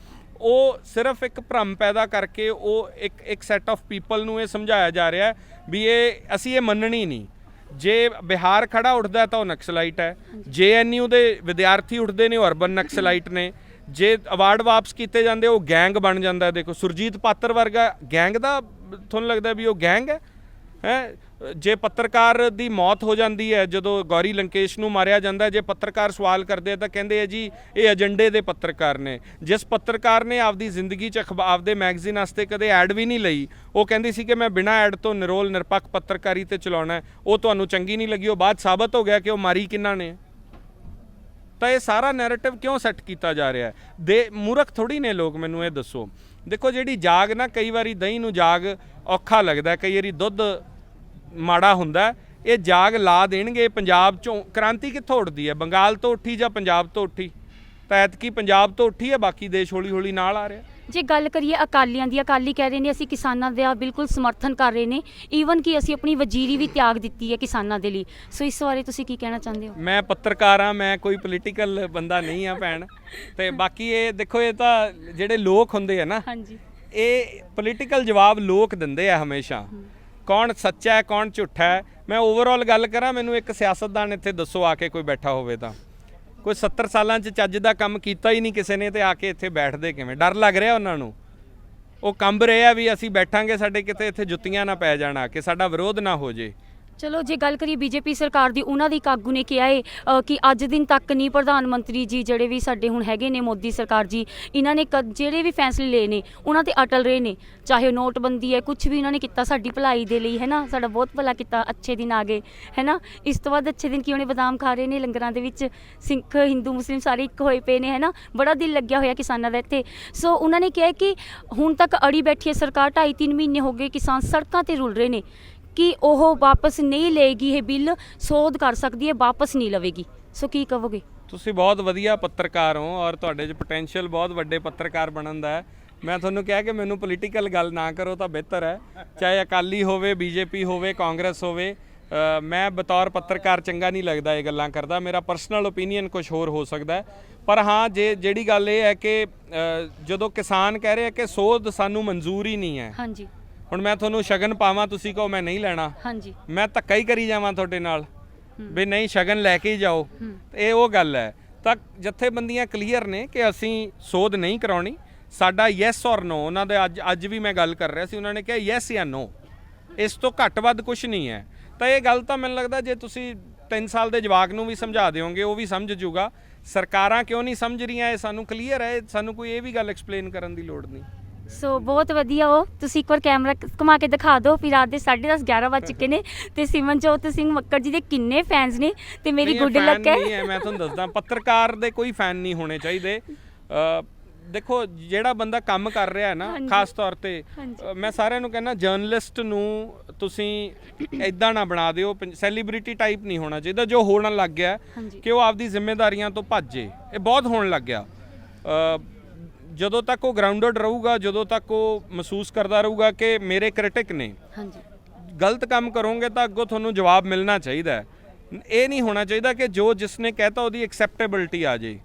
ਉਹ ਸਿਰਫ ਇੱਕ ਭਰਮ ਪੈਦਾ ਕਰਕੇ ਉਹ ਇੱਕ ਸੈੱਟ ਆਫ ਪੀਪਲ ਨੂੰ ਇਹ ਸਮਝਾਇਆ ਜਾ ਰਿਹਾ ਵੀ ਅਸੀਂ ਇਹ ਮੰਨਣੀ ਨਹੀਂ। ਜੇ ਬਿਹਾਰ ਖੜਾ ਉੱਠਦਾ ਤਾਂ ਉਹ ਨਕਸਲਾਈਟ ਹੈ, JNU ਦੇ ਵਿਦਿਆਰਥੀ ਉੱਠਦੇ ਨੇ ਉਹ ਅਰਬਨ ਨਕਸਲਾਈਟ ਨੇ, ਜੇ ਅਵਾਰਡ ਵਾਪਸ ਕੀਤੇ ਜਾਂਦੇ ਉਹ ਗੈਂਗ ਬਣ ਜਾਂਦਾ। ਦੇਖੋ ਸੁਰਜੀਤ ਪਾਤਰ ਵਰਗਾ ਗੈਂਗ ਦਾ ਤੁਹਾਨੂੰ ਲੱਗਦਾ ਵੀ ਉਹ ਗੈਂਗ ਹੈ? ਜੇ ਪੱਤਰਕਾਰ ਦੀ ਮੌਤ ਹੋ ਜਾਂਦੀ ਹੈ, ਜਦੋਂ ਗੌਰੀ ਲੰਕੇਸ਼ ਨੂੰ ਮਾਰਿਆ ਜਾਂਦਾ, ਜੇ ਪੱਤਰਕਾਰ ਸਵਾਲ ਕਰਦੇ ਆ ਤਾਂ ਕਹਿੰਦੇ ਆ ਜੀ ਇਹ ਏਜੰਡੇ ਦੇ ਪੱਤਰਕਾਰ ਨੇ। ਜਿਸ ਪੱਤਰਕਾਰ ਨੇ ਆਪਦੀ ਜ਼ਿੰਦਗੀ 'ਚ ਆਪਦੇ ਮੈਗਜ਼ੀਨ ਵਾਸਤੇ ਕਦੇ ਐਡ ਵੀ ਨਹੀਂ ਲਈ, ਉਹ ਕਹਿੰਦੀ ਸੀ ਕਿ ਮੈਂ ਬਿਨਾਂ ਐਡ ਤੋਂ ਨਿਰੋਲ ਨਿਰਪੱਖ ਪੱਤਰਕਾਰੀ ਤੇ ਚਲਾਉਣਾ, ਉਹ ਤੁਹਾਨੂੰ ਚੰਗੀ ਨਹੀਂ ਲੱਗੀ, ਉਹ ਬਾਅਦ ਸਾਬਤ ਹੋ ਗਿਆ ਕਿ ਉਹ ਮਾਰੀ ਕਿਹਨਾਂ ਨੇ। ਤਾਂ ਇਹ ਸਾਰਾ ਨੈਰੇਟਿਵ ਕਿਉਂ ਸੈੱਟ ਕੀਤਾ ਜਾ ਰਿਹਾ ਹੈ? ਮੂਰਖ ਥੋੜੀ ਨੇ ਲੋਕ, ਮੈਨੂੰ ਇਹ ਦੱਸੋ। ਦੇਖੋ ਜਿਹੜੀ ਜਾਗ ਨਾ, ਕਈ ਵਾਰੀ ਦਹੀਂ ਨੂੰ ਜਾਗ ਔਖਾ ਲੱਗਦਾ, ਕਈ ਵਾਰੀ ਦੁੱਧ ਮਾੜਾ ਹੁੰਦਾ, ਇਹ ਜਾਗ ਲਾ ਦੇਣਗੇ। ਪੰਜਾਬ 'ਚੋਂ ਕ੍ਰਾਂਤੀ ਕਿੱਥੋਂ ਉੱਠਦੀ ਹੈ? ਬੰਗਾਲ ਤੋਂ ਉੱਠੀ ਜਾਂ ਪੰਜਾਬ ਤੋਂ ਉੱਠੀ? ਤਾਂ ਐਤਕੀ ਪੰਜਾਬ ਤੋਂ ਉੱਠੀ ਹੈ, ਬਾਕੀ ਦੇਸ਼ ਹੌਲੀ ਹੌਲੀ ਨਾਲ ਆ ਰਿਹਾ। ਜੇ ਗੱਲ ਕਰੀਏ ਅਕਾਲੀਆਂ ਦੀ, ਅਕਾਲੀ ਕਹਿ ਰਹੇ ਨੇ ਅਸੀਂ ਕਿਸਾਨਾਂ ਦਾ ਬਿਲਕੁਲ ਸਮਰਥਨ ਕਰ ਰਹੇ ਨੇ, ਈਵਨ ਕਿ ਅਸੀਂ ਆਪਣੀ ਵਜ਼ੀਰੀ ਵੀ ਤਿਆਗ ਦਿੱਤੀ ਹੈ ਕਿਸਾਨਾਂ ਦੇ ਲਈ। ਸੋ ਇਸ ਬਾਰੇ ਤੁਸੀਂ ਕੀ ਕਹਿਣਾ ਚਾਹੁੰਦੇ ਹੋ? ਮੈਂ ਪੱਤਰਕਾਰ ਹਾਂ, ਮੈਂ ਕੋਈ ਪੋਲੀਟੀਕਲ ਬੰਦਾ ਨਹੀਂ ਹਾਂ ਭੈਣ। ਤੇ ਬਾਕੀ ਇਹ ਦੇਖੋ, ਇਹ ਤਾਂ ਜਿਹੜੇ ਲੋਕ ਹੁੰਦੇ ਆ ਨਾ, ਇਹ ਪੋਲੀਟੀਕਲ ਜਵਾਬ ਲੋਕ ਦਿੰਦੇ ਆ ਹਮੇਸ਼ਾ। ਕੌਣ ਸੱਚਾ ਹੈ ਕੌਣ ਝੂਠਾ ਹੈ? ਮੈਂ ਓਵਰਆਲ ਗੱਲ ਕਰਾਂ, ਮੈਨੂੰ ਇੱਕ ਸਿਆਸਤਦਾਨ ਇੱਥੇ ਦੱਸੋ ਆ ਕੇ ਕੋਈ ਬੈਠਾ ਹੋਵੇ ਤਾਂ, ਕੋਈ 70 ਸਾਲਾਂ 'ਚ ਚੱਜ ਦਾ ਕੰਮ ਕੀਤਾ ਹੀ ਨਹੀਂ ਕਿਸੇ ਨੇ, ਤੇ ਆ ਕੇ ਇੱਥੇ ਬੈਠਦੇ ਕਿਵੇਂ? ਡਰ ਲੱਗ ਰਿਹਾ ਉਹਨਾਂ ਨੂੰ, ਉਹ ਕੰਬ ਰਹੇ ਆ ਵੀ ਅਸੀਂ ਬੈਠਾਂਗੇ ਸਾਡੇ ਕਿਤੇ ਇੱਥੇ ਜੁੱਤੀਆਂ ਨਾ ਪੈ ਜਾਣਾ, ਕਿ ਸਾਡਾ ਵਿਰੋਧ ਨਾ ਹੋ ਜੇ। ਚਲੋ ਜੇ ਗੱਲ ਕਰੀਏ ਬੀਜੇਪੀ ਸਰਕਾਰ ਦੀ, ਉਹਨਾਂ ਦੀ ਇੱਕ ਆਗੂ ਨੇ ਕਿਹਾ ਹੈ ਕਿ ਅੱਜ ਦਿਨ ਤੱਕ ਨਹੀਂ ਪ੍ਰਧਾਨ ਮੰਤਰੀ ਜੀ ਜਿਹੜੇ ਵੀ ਸਾਡੇ ਹੁਣ ਹੈਗੇ ਨੇ ਮੋਦੀ ਸਰਕਾਰ ਜੀ, ਇਹਨਾਂ ਨੇ ਜਿਹੜੇ ਵੀ ਫੈਸਲੇ ਲਏ ਨੇ ਉਹਨਾਂ ਤੇ ਅਟਲ ਰਹੇ ਨੇ, ਚਾਹੇ ਉਹ ਨੋਟਬੰਦੀ ਹੈ, ਕੁਝ ਵੀ ਉਹਨਾਂ ਨੇ ਕੀਤਾ ਸਾਡੀ ਭਲਾਈ ਦੇ ਲਈ, ਹੈ ਨਾ, ਸਾਡਾ ਬਹੁਤ ਭਲਾ ਕੀਤਾ, ਅੱਛੇ ਦਿਨ ਆ ਗਏ, ਹੈ ਨਾ। ਇਸ ਤੋਂ ਬਾਅਦ ਅੱਛੇ ਦਿਨ ਕੀ ਹੋਣੇ, ਬਦਾਮ ਖਾ ਰਹੇ ਨੇ ਲੰਗਰਾਂ ਦੇ ਵਿੱਚ, ਸਿੱਖ ਹਿੰਦੂ ਮੁਸਲਿਮ ਸਾਰੇ ਇੱਕ ਹੋਏ ਪਏ ਨੇ, ਹੈ ਨਾ, ਬੜਾ ਦਿਲ ਲੱਗਿਆ ਹੋਇਆ ਕਿਸਾਨਾਂ ਦਾ ਇੱਥੇ। ਸੋ ਉਹਨਾਂ ਨੇ ਕਿਹਾ ਕਿ ਹੁਣ ਤੱਕ ਅੜੀ ਬੈਠੀ ਹੈ ਸਰਕਾਰ, 2.5-3 ਮਹੀਨੇ ਹੋ ਗਏ ਕਿਸਾਨ ਸੜਕਾਂ ਤੇ ਰੁਲ ਰਹੇ ਨੇ, ਕਿ ਉਹ ਵਾਪਸ ਨਹੀਂ ਲਏਗੀ, ਇਹ ਬਿੱਲ ਸੋਧ ਕਰ ਸਕਦੀ ਹੈ, ਵਾਪਸ ਨਹੀਂ ਲਵੇਗੀ। ਸੋ ਕੀ ਕਹੋਗੇ? ਤੁਸੀਂ ਬਹੁਤ ਵਧੀਆ ਪੱਤਰਕਾਰ ਹੋ ਔਰ ਤੁਹਾਡੇ 'ਚ ਪੋਟੈਂਸ਼ੀਅਲ ਬਹੁਤ ਵੱਡੇ ਪੱਤਰਕਾਰ ਬਣਨ ਦਾ ਹੈ। ਮੈਂ ਤੁਹਾਨੂੰ ਕਿਹਾ ਕਿ ਮੈਨੂੰ ਪੋਲੀਟੀਕਲ ਗੱਲ ਨਾ ਕਰੋ ਤਾਂ ਬਿਹਤਰ ਹੈ, ਚਾਹੇ ਅਕਾਲੀ ਹੋਵੇ, ਬੀਜੇਪੀ ਹੋਵੇ, ਕਾਂਗਰਸ ਹੋਵੇ। ਮੈਂ ਬਤੌਰ ਪੱਤਰਕਾਰ ਚੰਗਾ ਨਹੀਂ ਲੱਗਦਾ ਇਹ ਗੱਲਾਂ ਕਰਦਾ, ਮੇਰਾ ਪਰਸਨਲ ਓਪੀਨੀਅਨ ਕੁਝ ਹੋਰ ਹੋ ਸਕਦਾ ਹੈ। ਪਰ ਹਾਂ, ਜਿਹੜੀ ਗੱਲ ਇਹ ਹੈ ਕਿ ਜਦੋਂ ਕਿਸਾਨ ਕਹਿ ਰਹੇ ਕਿ ਸੋਧ ਸਾਨੂੰ ਮਨਜ਼ੂਰ ਹੀ ਨਹੀਂ ਹੈ, ਹਾਂਜੀ, ਹੁਣ ਮੈਂ ਤੁਹਾਨੂੰ ਸ਼ਗਨ ਪਾਵਾਂ, ਤੁਸੀਂ ਕਹੋ ਮੈਂ ਨਹੀਂ ਲੈਣਾ, ਹਾਂਜੀ, ਮੈਂ ਧੱਕਾ ਹੀ ਕਰੀ ਜਾਵਾਂ ਤੁਹਾਡੇ ਨਾਲ ਵੀ ਨਹੀਂ ਸ਼ਗਨ ਲੈ ਕੇ ਹੀ ਜਾਓ, ਇਹ ਉਹ ਗੱਲ ਹੈ। ਤਾਂ ਜਥੇਬੰਦੀਆਂ ਕਲੀਅਰ ਨੇ ਕਿ ਅਸੀਂ ਸੋਧ ਨਹੀਂ ਕਰਾਉਣੀ, ਸਾਡਾ ਯੈਸ ਔਰ ਨੋ, ਉਹਨਾਂ ਦੇ ਅੱਜ ਵੀ ਮੈਂ ਗੱਲ ਕਰ ਰਿਹਾ ਸੀ, ਉਹਨਾਂ ਨੇ ਕਿਹਾ ਯੈਸ ਜਾਂ ਨੋ, ਇਸ ਤੋਂ ਘੱਟ ਵੱਧ ਕੁਝ ਨਹੀਂ ਹੈ। ਤਾਂ ਇਹ ਗੱਲ ਤਾਂ ਮੈਨੂੰ ਲੱਗਦਾ ਜੇ ਤੁਸੀਂ 3 ਸਾਲ ਦੇ ਜਵਾਕ ਨੂੰ ਵੀ ਸਮਝਾ ਦਿਓਗੇ ਉਹ ਵੀ ਸਮਝ ਜੂਗਾ। ਸਰਕਾਰਾਂ ਕਿਉਂ ਨਹੀਂ ਸਮਝ ਰਹੀਆਂ ਇਹ ਸਾਨੂੰ ਕਲੀਅਰ ਹੈ, ਸਾਨੂੰ ਕੋਈ ਇਹ ਵੀ ਗੱਲ ਐਕਸਪਲੇਨ ਕਰਨ ਦੀ ਲੋੜ ਨਹੀਂ। ਸੋ ਬਹੁਤ ਵਧੀਆ ਹੋ ਤੁਸੀਂ, ਇੱਕ ਵਾਰ ਕੈਮਰਾ ਘੁਮਾ ਕੇ ਦਿਖਾ ਦਿਓ। ਫਿਰ ਰਾਤ ਦੇ 10:30 11 ਵੱਜ ਚੁੱਕੇ ਨੇ ਤੇ ਸਿਮਰਨਜੋਤ ਸਿੰਘ ਮੱਕੜ ਜੀ ਦੇ ਕਿੰਨੇ ਫੈਨਸ ਨੇ ਤੇ ਮੇਰੀ ਗੁੱਡ ਲੱਕ ਹੈ। ਮੈਂ ਤੁਹਾਨੂੰ ਦੱਸਦਾ, ਪੱਤਰਕਾਰ ਦੇ ਕੋਈ ਫੈਨ ਨਹੀਂ ਹੋਣੇ ਚਾਹੀਦੇ। ਦੇਖੋ ਜਿਹੜਾ ਬੰਦਾ ਕੰਮ ਕਰ ਰਿਹਾ ਹੈ ਨਾ, ਖਾਸ ਤੌਰ ਤੇ ਮੈਂ ਸਾਰਿਆਂ ਨੂੰ ਕਹਿੰਦਾ ਜਰਨਲਿਸਟ ਨੂੰ ਤੁਸੀਂ ਇਦਾਂ ਨਾ ਬਣਾ ਦਿਓ, ਸੈਲੀਬ੍ਰਿਟੀ ਟਾਈਪ ਨਹੀਂ ਹੋਣਾ ਚਾਹੀਦਾ। ਜੋ ਹੋਣ ਲੱਗ ਗਿਆ ਕਿ ਉਹ ਆਪਦੀ ਜ਼ਿੰਮੇਵਾਰੀਆਂ ਤੋਂ ਭੱਜੇ, ਇਹ ਬਹੁਤ ਹੋਣ ਲੱਗ ਗਿਆ। ਜਦੋਂ ਤੱਕ ਉਹ ਗਰਾਊਂਡਡ ਰਹੂਗਾ, ਜਦੋਂ ਤੱਕ ਉਹ ਮਹਿਸੂਸ ਕਰਦਾ ਰਹੂਗਾ ਕਿ ਮੇਰੇ ਕ੍ਰਿਟਿਕ ਨੇ, ਗਲਤ ਕੰਮ ਕਰੋਗੇ ਤਾਂ ਅੱਗੋਂ ਤੁਹਾਨੂੰ ਜਵਾਬ ਮਿਲਣਾ ਚਾਹੀਦਾ। ਇਹ ਨਹੀਂ ਹੋਣਾ ਚਾਹੀਦਾ ਕਿ ਜੋ ਜਿਸਨੇ ਕਹਿਤਾ ਉਹਦੀ ਐਕਸੈਪਟੇਬਿਲਟੀ ਆ ਜੇ।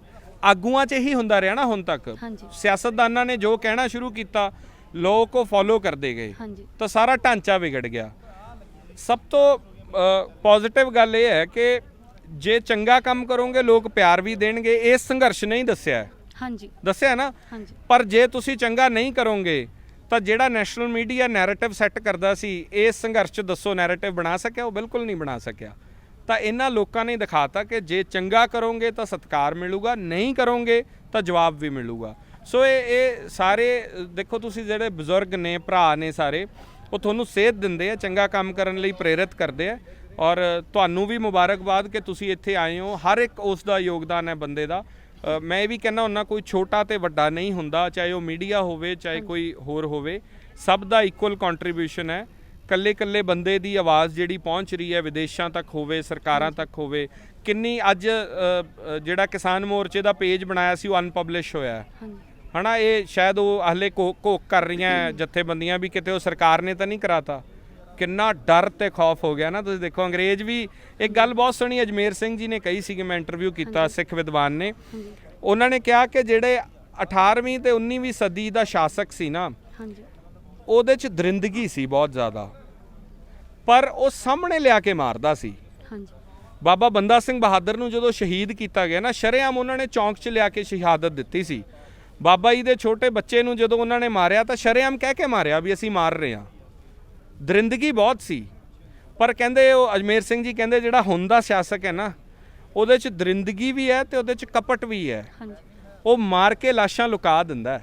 ਆਗੂਆਂ 'ਚ ਇਹੀ ਹੁੰਦਾ ਰਿਹਾ ਨਾ ਹੁਣ ਤੱਕ, ਸਿਆਸਤਦਾਨਾਂ ਨੇ ਜੋ ਕਹਿਣਾ ਸ਼ੁਰੂ ਕੀਤਾ ਲੋਕ ਉਹ ਫੋਲੋ ਕਰਦੇ ਗਏ, ਤਾਂ ਸਾਰਾ ਢਾਂਚਾ ਵਿਗੜ ਗਿਆ। ਸਭ ਤੋਂ ਪੋਜ਼ਿਟਿਵ ਗੱਲ ਇਹ ਹੈ ਕਿ ਜੇ ਚੰਗਾ ਕੰਮ ਕਰੋਗੇ ਲੋਕ ਪਿਆਰ ਵੀ ਦੇਣਗੇ। ਇਸ ਸੰਘਰਸ਼ ਨਹੀਂ ਦੱਸਿਆ, ਦੱਸਿਆ ਨਾ, ਪਰ ਜੇ ਤੁਸੀਂ ਚੰਗਾ ਨਹੀਂ ਕਰੋਗੇ ਤਾਂ ਜਿਹੜਾ ਨੈਸ਼ਨਲ ਮੀਡੀਆ ਨੈਰੇਟਿਵ ਸੈੱਟ ਕਰਦਾ ਸੀ ਇਸ ਸੰਘਰਸ਼ 'ਚ, ਦੱਸੋ ਨੈਰੇਟਿਵ ਬਣਾ ਸਕਿਆ? ਉਹ ਬਿਲਕੁਲ ਨਹੀਂ ਬਣਾ ਸਕਿਆ। ਤਾਂ ਇਹਨਾਂ ਲੋਕਾਂ ਨੇ ਦਿਖਾਤਾ ਕਿ ਜੇ ਚੰਗਾ ਕਰੋਗੇ ਤਾਂ ਸਤਿਕਾਰ ਮਿਲੂਗਾ, ਨਹੀਂ ਕਰੋਗੇ ਤਾਂ ਜਵਾਬ ਵੀ ਮਿਲੂਗਾ। ਸੋ ਇਹ ਸਾਰੇ ਦੇਖੋ, ਤੁਸੀਂ ਜਿਹੜੇ ਬਜ਼ੁਰਗ ਨੇ, ਭਰਾ ਨੇ ਸਾਰੇ, ਉਹ ਤੁਹਾਨੂੰ ਸੇਧ ਦਿੰਦੇ ਆ, ਚੰਗਾ ਕੰਮ ਕਰਨ ਲਈ ਪ੍ਰੇਰਿਤ ਕਰਦੇ ਆ। ਔਰ ਤੁਹਾਨੂੰ ਵੀ ਮੁਬਾਰਕਬਾਦ ਕਿ ਤੁਸੀਂ ਇੱਥੇ ਆਏ ਹੋ। ਹਰ ਇੱਕ ਉਸ ਦਾ ਯੋਗਦਾਨ ਹੈ ਬੰਦੇ ਦਾ। ਮੈਂ ਇਹ ਵੀ ਕਹਿੰਦਾ ਹੁੰਦਾ ਕੋਈ ਛੋਟਾ ਤੇ ਵੱਡਾ ਨਹੀਂ ਹੁੰਦਾ, ਚਾਹੇ ਉਹ ਮੀਡੀਆ ਹੋਵੇ ਚਾਹੇ ਕੋਈ ਹੋਰ ਹੋਵੇ, ਸਭ ਦਾ ਇਕੁਅਲ ਕੰਟਰੀਬਿਊਸ਼ਨ ਹੈ। ਕੱਲੇ ਬੰਦੇ ਦੀ ਆਵਾਜ਼ ਜਿਹੜੀ ਪਹੁੰਚ ਰਹੀ ਹੈ ਵਿਦੇਸ਼ਾਂ ਤੱਕ ਹੋਵੇ, ਸਰਕਾਰਾਂ ਤੱਕ ਹੋਵੇ। ਕਿੰਨੀ ਅੱਜ ਜਿਹੜਾ ਕਿਸਾਨ ਮੋਰਚੇ ਦਾ ਪੇਜ ਬਣਾਇਆ ਸੀ ਉਹ ਅਨਪਬਲਿਸ਼ ਹੋਇਆ ਹੈ ਨਾ, ਇਹ ਸ਼ਾਇਦ ਉਹ ਹਾਲੇ ਘੋਖ ਕਰ ਰਹੀਆਂ ਜਥੇਬੰਦੀਆਂ ਵੀ ਕਿਤੇ ਉਹ ਸਰਕਾਰ ਨੇ ਤਾਂ ਨਹੀਂ ਕਰਾਤਾ। ਕਿੰਨਾ ਡਰ ਤੇ ਖੌਫ ਹੋ ਗਿਆ ਨਾ। ਤੁਸੀਂ ਦੇਖੋ ਅੰਗਰੇਜ਼ ਵੀ, ਇੱਕ ਗੱਲ ਬਹੁਤ ਸੋਹਣੀ ਅਜਮੇਰ ਸਿੰਘ ਜੀ ਨੇ ਕਹੀ ਸੀ ਕਿ ਮੈਂ ਇੰਟਰਵਿਊ ਕੀਤਾ ਸਿੱਖ ਵਿਦਵਾਨ ਨੇ, ਉਹਨਾਂ ਨੇ ਕਿਹਾ ਕਿ ਜਿਹੜੇ 18ਵੀਂ ਤੇ 19ਵੀਂ ਸਦੀ ਦਾ ਸ਼ਾਸਕ ਸੀ ਨਾ, ਉਹਦੇ 'ਚ ਦਰਿੰਦਗੀ ਸੀ ਬਹੁਤ ਜ਼ਿਆਦਾ, ਪਰ ਉਹ ਸਾਹਮਣੇ ਲਿਆ ਕੇ ਮਾਰਦਾ ਸੀ। ਬਾਬਾ ਬੰਦਾ ਸਿੰਘ ਬਹਾਦਰ ਨੂੰ ਜਦੋਂ ਸ਼ਹੀਦ ਕੀਤਾ ਗਿਆ ਨਾ, ਸ਼ਰੇਆਮ ਉਹਨਾਂ ਨੇ ਚੌਂਕ 'ਚ ਲਿਆ ਕੇ ਸ਼ਹਾਦਤ ਦਿੱਤੀ ਸੀ। ਬਾਬਾ ਜੀ ਦੇ ਛੋਟੇ ਬੱਚੇ ਨੂੰ ਜਦੋਂ ਉਹਨਾਂ ਨੇ ਮਾਰਿਆ ਤਾਂ ਸ਼ਰੇਆਮ ਕਹਿ ਕੇ ਮਾਰਿਆ ਵੀ ਅਸੀਂ ਮਾਰ ਰਹੇ ਹਾਂ। ਦਰਿੰਦਗੀ ਬਹੁਤ ਸੀ, ਪਰ ਕਹਿੰਦੇ ਉਹ ਅਜਮੇਰ ਸਿੰਘ ਜੀ ਕਹਿੰਦੇ ਜਿਹੜਾ ਹੁਣ ਦਾ ਸਿਆਸਕ ਹੈ ਨਾ, ਉਹਦੇ 'ਚ ਦਰਿੰਦਗੀ ਵੀ ਹੈ ਤੇ ਉਹਦੇ 'ਚ ਕਪਟ ਵੀ ਹੈ। ਉਹ ਮਾਰ ਕੇ ਲਾਸ਼ਾਂ ਲੁਕਾ ਦਿੰਦਾ,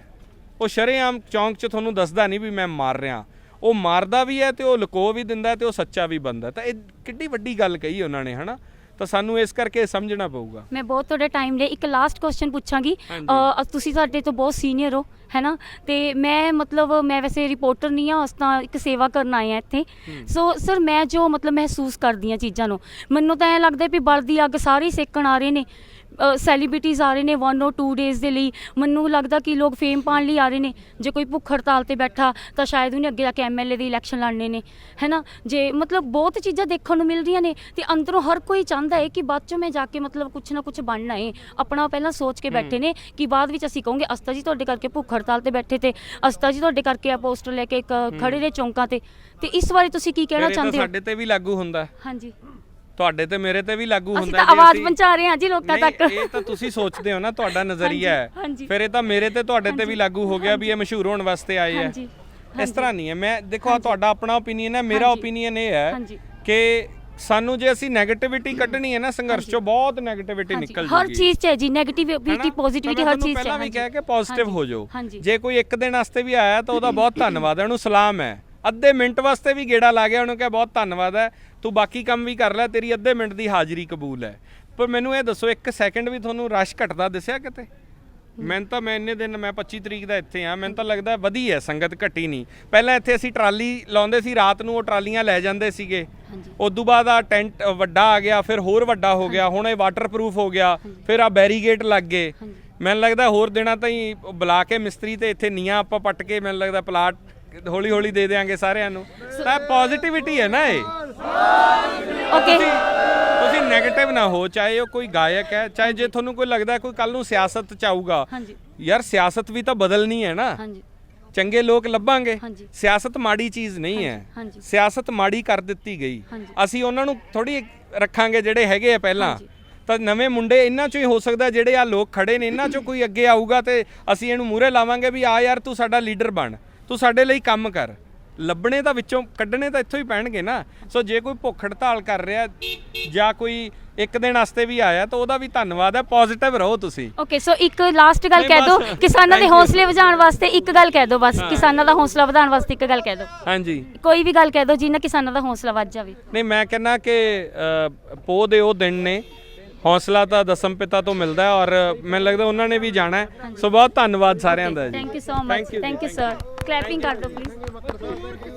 ਉਹ ਸ਼ਰੇਆਮ ਚੌਂਕ 'ਚ ਤੁਹਾਨੂੰ ਦੱਸਦਾ ਨਹੀਂ ਵੀ ਮੈਂ ਮਾਰ ਰਿਹਾ। ਉਹ ਮਾਰਦਾ ਵੀ ਹੈ ਤੇ ਉਹ ਲੁਕੋ ਵੀ ਦਿੰਦਾ ਤੇ ਉਹ ਸੱਚਾ ਵੀ ਬਣਦਾ। ਤਾਂ ਇਹ ਕਿੱਡੀ ਵੱਡੀ ਗੱਲ ਕਹੀ ਉਹਨਾਂ ਨੇ, ਹੈ ਨਾ। ਤਾਂ ਸਾਨੂੰ ਇਸ ਕਰਕੇ ਸਮਝਣਾ ਪਊਗਾ। ਮੈਂ ਬਹੁਤ ਤੁਹਾਡਾ ਟਾਈਮ ਲਿਆ, ਇੱਕ ਲਾਸਟ ਕੁਐਸਚਨ ਪੁੱਛਾਂਗੀ। ਤੁਸੀਂ ਸਾਡੇ ਤੋਂ ਬਹੁਤ ਸੀਨੀਅਰ ਹੋ, ਹੈ ਨਾ, ਤੇ ਮੈਂ ਵੈਸੇ ਰਿਪੋਰਟਰ ਨਹੀਂ ਹਾਂ, ਉਸ ਤਾਂ ਇੱਕ ਸੇਵਾ ਕਰਨ ਆਏ ਹਾਂ ਇੱਥੇ। ਸੋ ਸਰ ਮੈਂ ਜੋ ਮਹਿਸੂਸ ਕਰਦੀ ਹਾਂ ਚੀਜ਼ਾਂ ਨੂੰ, ਮੈਨੂੰ ਤਾਂ ਐਂ ਲੱਗਦਾ ਵੀ ਬਲਦੀ ਅੱਗ ਸਾਰੇ ਸੇਕਣ ਆ ਰਹੇ ਨੇ। ਸੈਲੀਬ੍ਰਿਟੀਜ਼ ਆ ਰਹੇ ਨੇ 1 or 2 ਡੇਜ਼ ਦੇ ਲਈ। ਮੈਨੂੰ ਲੱਗਦਾ ਕਿ ਲੋਕ ਫੇਮ ਪਾਉਣ ਲਈ ਆ ਰਹੇ ਨੇ। ਜੇ ਕੋਈ ਭੁੱਖ ਹੜਤਾਲ ਤੇ ਬੈਠਾ ਤਾਂ ਸ਼ਾਇਦ ਉਹਨੇ ਅੱਗੇ ਜਾ ਕੇ MLA ਦੀ ਇਲੈਕਸ਼ਨ ਲੜਨੇ ਨੇ, ਹੈ ਨਾ। ਜੇ ਬਹੁਤ ਚੀਜ਼ਾਂ ਦੇਖਣ ਨੂੰ ਮਿਲ ਰਹੀਆਂ ਨੇ ਤੇ ਅੰਦਰੋਂ ਹਰ ਕੋਈ ਚਾਹੁੰਦਾ ਹੈ ਕਿ ਬਾਅਦ ਚੋਂ ਮੈਂ ਜਾ ਕੇ ਕੁਛ ਨਾ ਕੁਛ ਬਣਨਾ ਹੈ। ਆਪਣਾ ਪਹਿਲਾਂ ਸੋਚ ਕੇ ਬੈਠੇ ਨੇ ਕਿ ਬਾਅਦ ਵਿੱਚ ਅਸੀਂ ਕਹੋਗੇ ਅਸਤਾ ਜੀ ਤੁਹਾਡੇ ਕਰਕੇ ਭੁੱਖ ਹੜਤਾਲ ਤੇ ਬੈਠੇ ਤੇ ਅਸਤਾ ਜੀ ਤੁਹਾਡੇ ਕਰਕੇ ਆ ਪੋਸਟਰ ਲੈ ਕੇ ਖੜੇ ਨੇ ਚੌਂਕਾਂ ਤੇ ਇਸ ਬਾਰੇ ਤੁਸੀਂ ਕੀ ਕਹਿਣਾ ਚਾਹੁੰਦੇ ਹੋ? ਸਾਡੇ ਤੇ ਵੀ ਲਾਗੂ ਹੁੰਦਾ। ਹਾਂਜੀ, ਤੁਹਾਡੇ ਤੇ ਮੇਰੇ ਤੇ ਵੀ ਲਾਗੂ ਹੁੰਦਾ। ਅਸੀਂ ਤਾਂ ਆਵਾਜ਼ ਪਹੁੰਚਾ ਰਹੇ ਹਾਂ ਜੀ ਲੋਕਾਂ ਤੱਕ। ਇਹ ਤਾਂ ਤੁਸੀਂ ਸੋਚਦੇ ਹੋ ਨਾ, ਤੁਹਾਡਾ ਨਜ਼ਰੀਆ ਹੈ। ਫਿਰ ਇਹ ਤਾਂ ਮੇਰੇ ਤੇ ਤੁਹਾਡੇ ਤੇ ਵੀ ਲਾਗੂ ਹੋ ਗਿਆ ਵੀ ਇਹ ਮਸ਼ਹੂਰ ਹੋਣ ਵਾਸਤੇ ਆਏ ਹੈ। ਇਸ ਤਰ੍ਹਾਂ ਨਹੀਂ ਹੈ। ਮੈਂ ਦੇਖੋ ਤੁਹਾਡਾ ਆਪਣਾ ਓਪੀਨੀਅਨ ਹੈ, ਮੇਰਾ ਓਪੀਨੀਅਨ ਇਹ ਹੈ ਕਿ ਸਾਨੂੰ ਜੇ ਅਸੀਂ ਨੈਗੇਟਿਵਿਟੀ ਕੱਢਣੀ ਹੈ ਨਾ ਸੰਘਰਸ਼ ਚੋਂ, ਬਹੁਤ ਨੈਗੇਟਿਵਿਟੀ ਨਿਕਲ ਹਰ ਜੂਗੀ। ਚੀਜ਼ 'ਚ ਹੈ ਜੀ, ਨੈਗੇਟਿਵਿਟੀ ਪੋਜ਼ਿਟਿਵਿਟੀ ਹਰ ਚੀਜ਼ 'ਚ ਪਹਿਲਾਂ ਹੈ। ਵੀ ਕਹਿ ਕੇ ਪੋਜ਼ਿਟਿਵ ਹੋ ਜਾਓ। ਹਾਂਜੀ। ਜੇ ਕੋਈ ਇੱਕ ਦਿਨ ਵਾਸਤੇ ਵੀ ਆਇਆ ਤਾਂ ਉਹਦਾ ਬਹੁਤ ਧੰਨਵਾਦ ਹੈ, ਉਹਨੂੰ ਸਲਾਮ ਹੈ। ਅੱਧੇ ਮਿੰਟ ਵਾਸਤੇ ਵੀ ਗੇੜਾ ਲਾ ਗਿਆ, ਉਹਨੂੰ ਕਿਹਾ ਬਹੁਤ ਧੰਨਵਾਦ ਹੈ, ਤੂੰ ਬਾਕੀ ਕੰਮ ਵੀ ਕਰ ਲੈ, ਤੇਰੀ ਅੱਧੇ ਮਿੰਟ ਦੀ ਹਾਜ਼ਰੀ ਕਬੂਲ ਹੈ। ਪਰ ਮੈਨੂੰ ਇਹ ਦੱਸੋ, 1 ਸੈਕਿੰਡ ਵੀ ਤੁਹਾਨੂੰ ਰਸ਼ ਘਟਦਾ ਦਿਸਿਆ ਕਿਤੇ? ਮੈਂ ਇੰਨੇ ਦਿਨ, ਮੈਂ 25 ਤਰੀਕ ਦਾ ਇੱਥੇ ਆ, ਮੈਨੂੰ ਤਾਂ ਲੱਗਦਾ ਵਧੀ ਹੈ ਸੰਗਤ, ਘਟੀ ਨਹੀਂ। ਪਹਿਲਾਂ ਇੱਥੇ ਅਸੀਂ ਟਰਾਲੀ ਲਾਉਂਦੇ ਸੀ ਰਾਤ ਨੂੰ, ਉਹ ਟਰਾਲੀਆਂ ਲੈ ਜਾਂਦੇ ਸੀਗੇ। ਉਦੋਂ ਬਾਅਦ ਆ ਟੈਂਟ ਵੱਡਾ ਆ ਗਿਆ, ਫਿਰ ਹੋਰ ਵੱਡਾ ਹੋ ਗਿਆ, ਹੁਣ ਇਹ ਵਾਟਰਪ੍ਰੂਫ ਹੋ ਗਿਆ, ਫਿਰ ਆ ਬੈਰੀਗੇਟ ਲੱਗ ਗਏ। ਮੈਨੂੰ ਲੱਗਦਾ ਹੋਰ ਦਿਨਾਂ ਤਾਈਂ ਬੁਲਾ ਕੇ ਮਿਸਤਰੀ ਤੇ ਇੱਥੇ ਨੀਆਂ ਆਪਾਂ ਪੱਟ ਕੇ, ਮੈਨੂੰ ਲੱਗਦਾ ਪਲਾਟ ਹੌਲੀ ਹੌਲੀ ਦੇ ਦੇਾਂਗੇ ਸਾਰਿਆਂ ਨੂੰ। ਤਾਂ ਪੋਜ਼ਿਟਿਵਿਟੀ ਹੈ ਨਾ ਇਹ। ਓਕੇ, ਤੁਸੀਂ ਨੈਗੇਟਿਵ ਨਾ ਹੋ, ਚਾਹੇ ਉਹ ਕੋਈ ਗਾਇਕ ਹੈ, ਚਾਹੇ ਜੇ ਤੁਹਾਨੂੰ ਕੋਈ ਲੱਗਦਾ ਕੋਈ ਕੱਲ ਨੂੰ ਸਿਆਸਤ ਚ ਆਊਗਾ, ਯਾਰ ਸਿਆਸਤ ਵੀ ਤਾਂ ਬਦਲਣੀ ਹੈ ਨਾ। ਚੰਗੇ ਲੋਕ ਲੱਭਾਂਗੇ। ਸਿਆਸਤ ਮਾੜੀ ਚੀਜ਼ ਨਹੀਂ ਹੈ, ਸਿਆਸਤ ਮਾੜੀ ਕਰ ਦਿੱਤੀ ਗਈ। ਅਸੀਂ ਉਹਨਾਂ ਨੂੰ ਥੋੜੀ ਰੱਖਾਂਗੇ ਜਿਹੜੇ ਹੈਗੇ ਆ ਪਹਿਲਾਂ। ਤਾਂ ਨਵੇਂ ਮੁੰਡੇ ਇਹਨਾਂ ਚੋਂ ਹੀ ਹੋ ਸਕਦਾ, ਜਿਹੜੇ ਆ ਲੋਕ ਖੜੇ ਨੇ ਇਹਨਾਂ ਚੋਂ ਕੋਈ ਅੱਗੇ ਆਊਗਾ ਤੇ ਅਸੀਂ ਇਹਨੂੰ ਮੂਹਰੇ ਲਾਵਾਂਗੇ ਵੀ ਆ ਯਾਰ ਤੂੰ ਸਾਡਾ ਲੀਡਰ ਬਣ, ਤੂੰ ਸਾਡੇ ਲਈ ਕੰਮ ਕਰ। ਲੱਭਣੇ ਤਾਂ ਵਿੱਚੋਂ, ਕੱਢਣੇ ਤਾਂ ਇੱਥੋਂ ਹੀ ਪੈਣਗੇ ਨਾ। ਸੋ ਜੇ ਕੋਈ ਭੁੱਖ ਹੜਤਾਲ ਕਰ ਰਿਹਾ ਜਾਂ ਕੋਈ ਇੱਕ ਦਿਨ ਵਾਸਤੇ ਵੀ ਆਇਆ ਤਾਂ ਉਹਦਾ ਵੀ ਧੰਨਵਾਦ ਹੈ, ਪੋਜ਼ਿਟਿਵ ਰਹੋ ਤੁਸੀਂ। ਓਕੇ, ਸੋ ਇੱਕ ਲਾਸਟ ਗੱਲ ਕਹਿ ਦਿਓ, ਕਿਸਾਨਾਂ ਦੇ ਹੌਸਲੇ ਵਧਾਉਣ ਵਾਸਤੇ ਇੱਕ ਗੱਲ ਕਹਿ ਦਿਓ ਬਸ, ਕਿਸਾਨਾਂ ਦਾ ਹੌਸਲਾ ਵਧਾਉਣ ਵਾਸਤੇ ਇੱਕ ਗੱਲ ਕਹਿ ਦਿਓ। ਹਾਂਜੀ, ਕੋਈ ਵੀ ਗੱਲ ਕਹਿ ਦਿਓ ਜਿਹਨਾਂ ਕਿਸਾਨਾਂ ਦਾ ਹੌਸਲਾ ਵੱਧ ਜਾਵੇ। ਨਹੀਂ, ਮੈਂ ਕਹਿੰਦਾ ਕਿ ਪੋਹ ਦੇ ਉਹ ਦਿਨ ਨੇ, ਹੌਸਲਾ ਤਾਂ ਦਸਮ ਪਿਤਾ ਤੋਂ ਮਿਲਦਾ ਹੈ ਔਰ ਮੈਨੂੰ ਲੱਗਦਾ ਉਹਨਾਂ ਨੇ ਵੀ ਜਾਣਾ ਹੈ। ਸੋ ਬਹੁਤ ਧੰਨਵਾਦ ਸਾਰਿਆਂ ਦਾ ਜੀ। Thank you so much. Thank you sir. Clapping ਕਰ ਦਿਓ ਪਲੀਜ਼।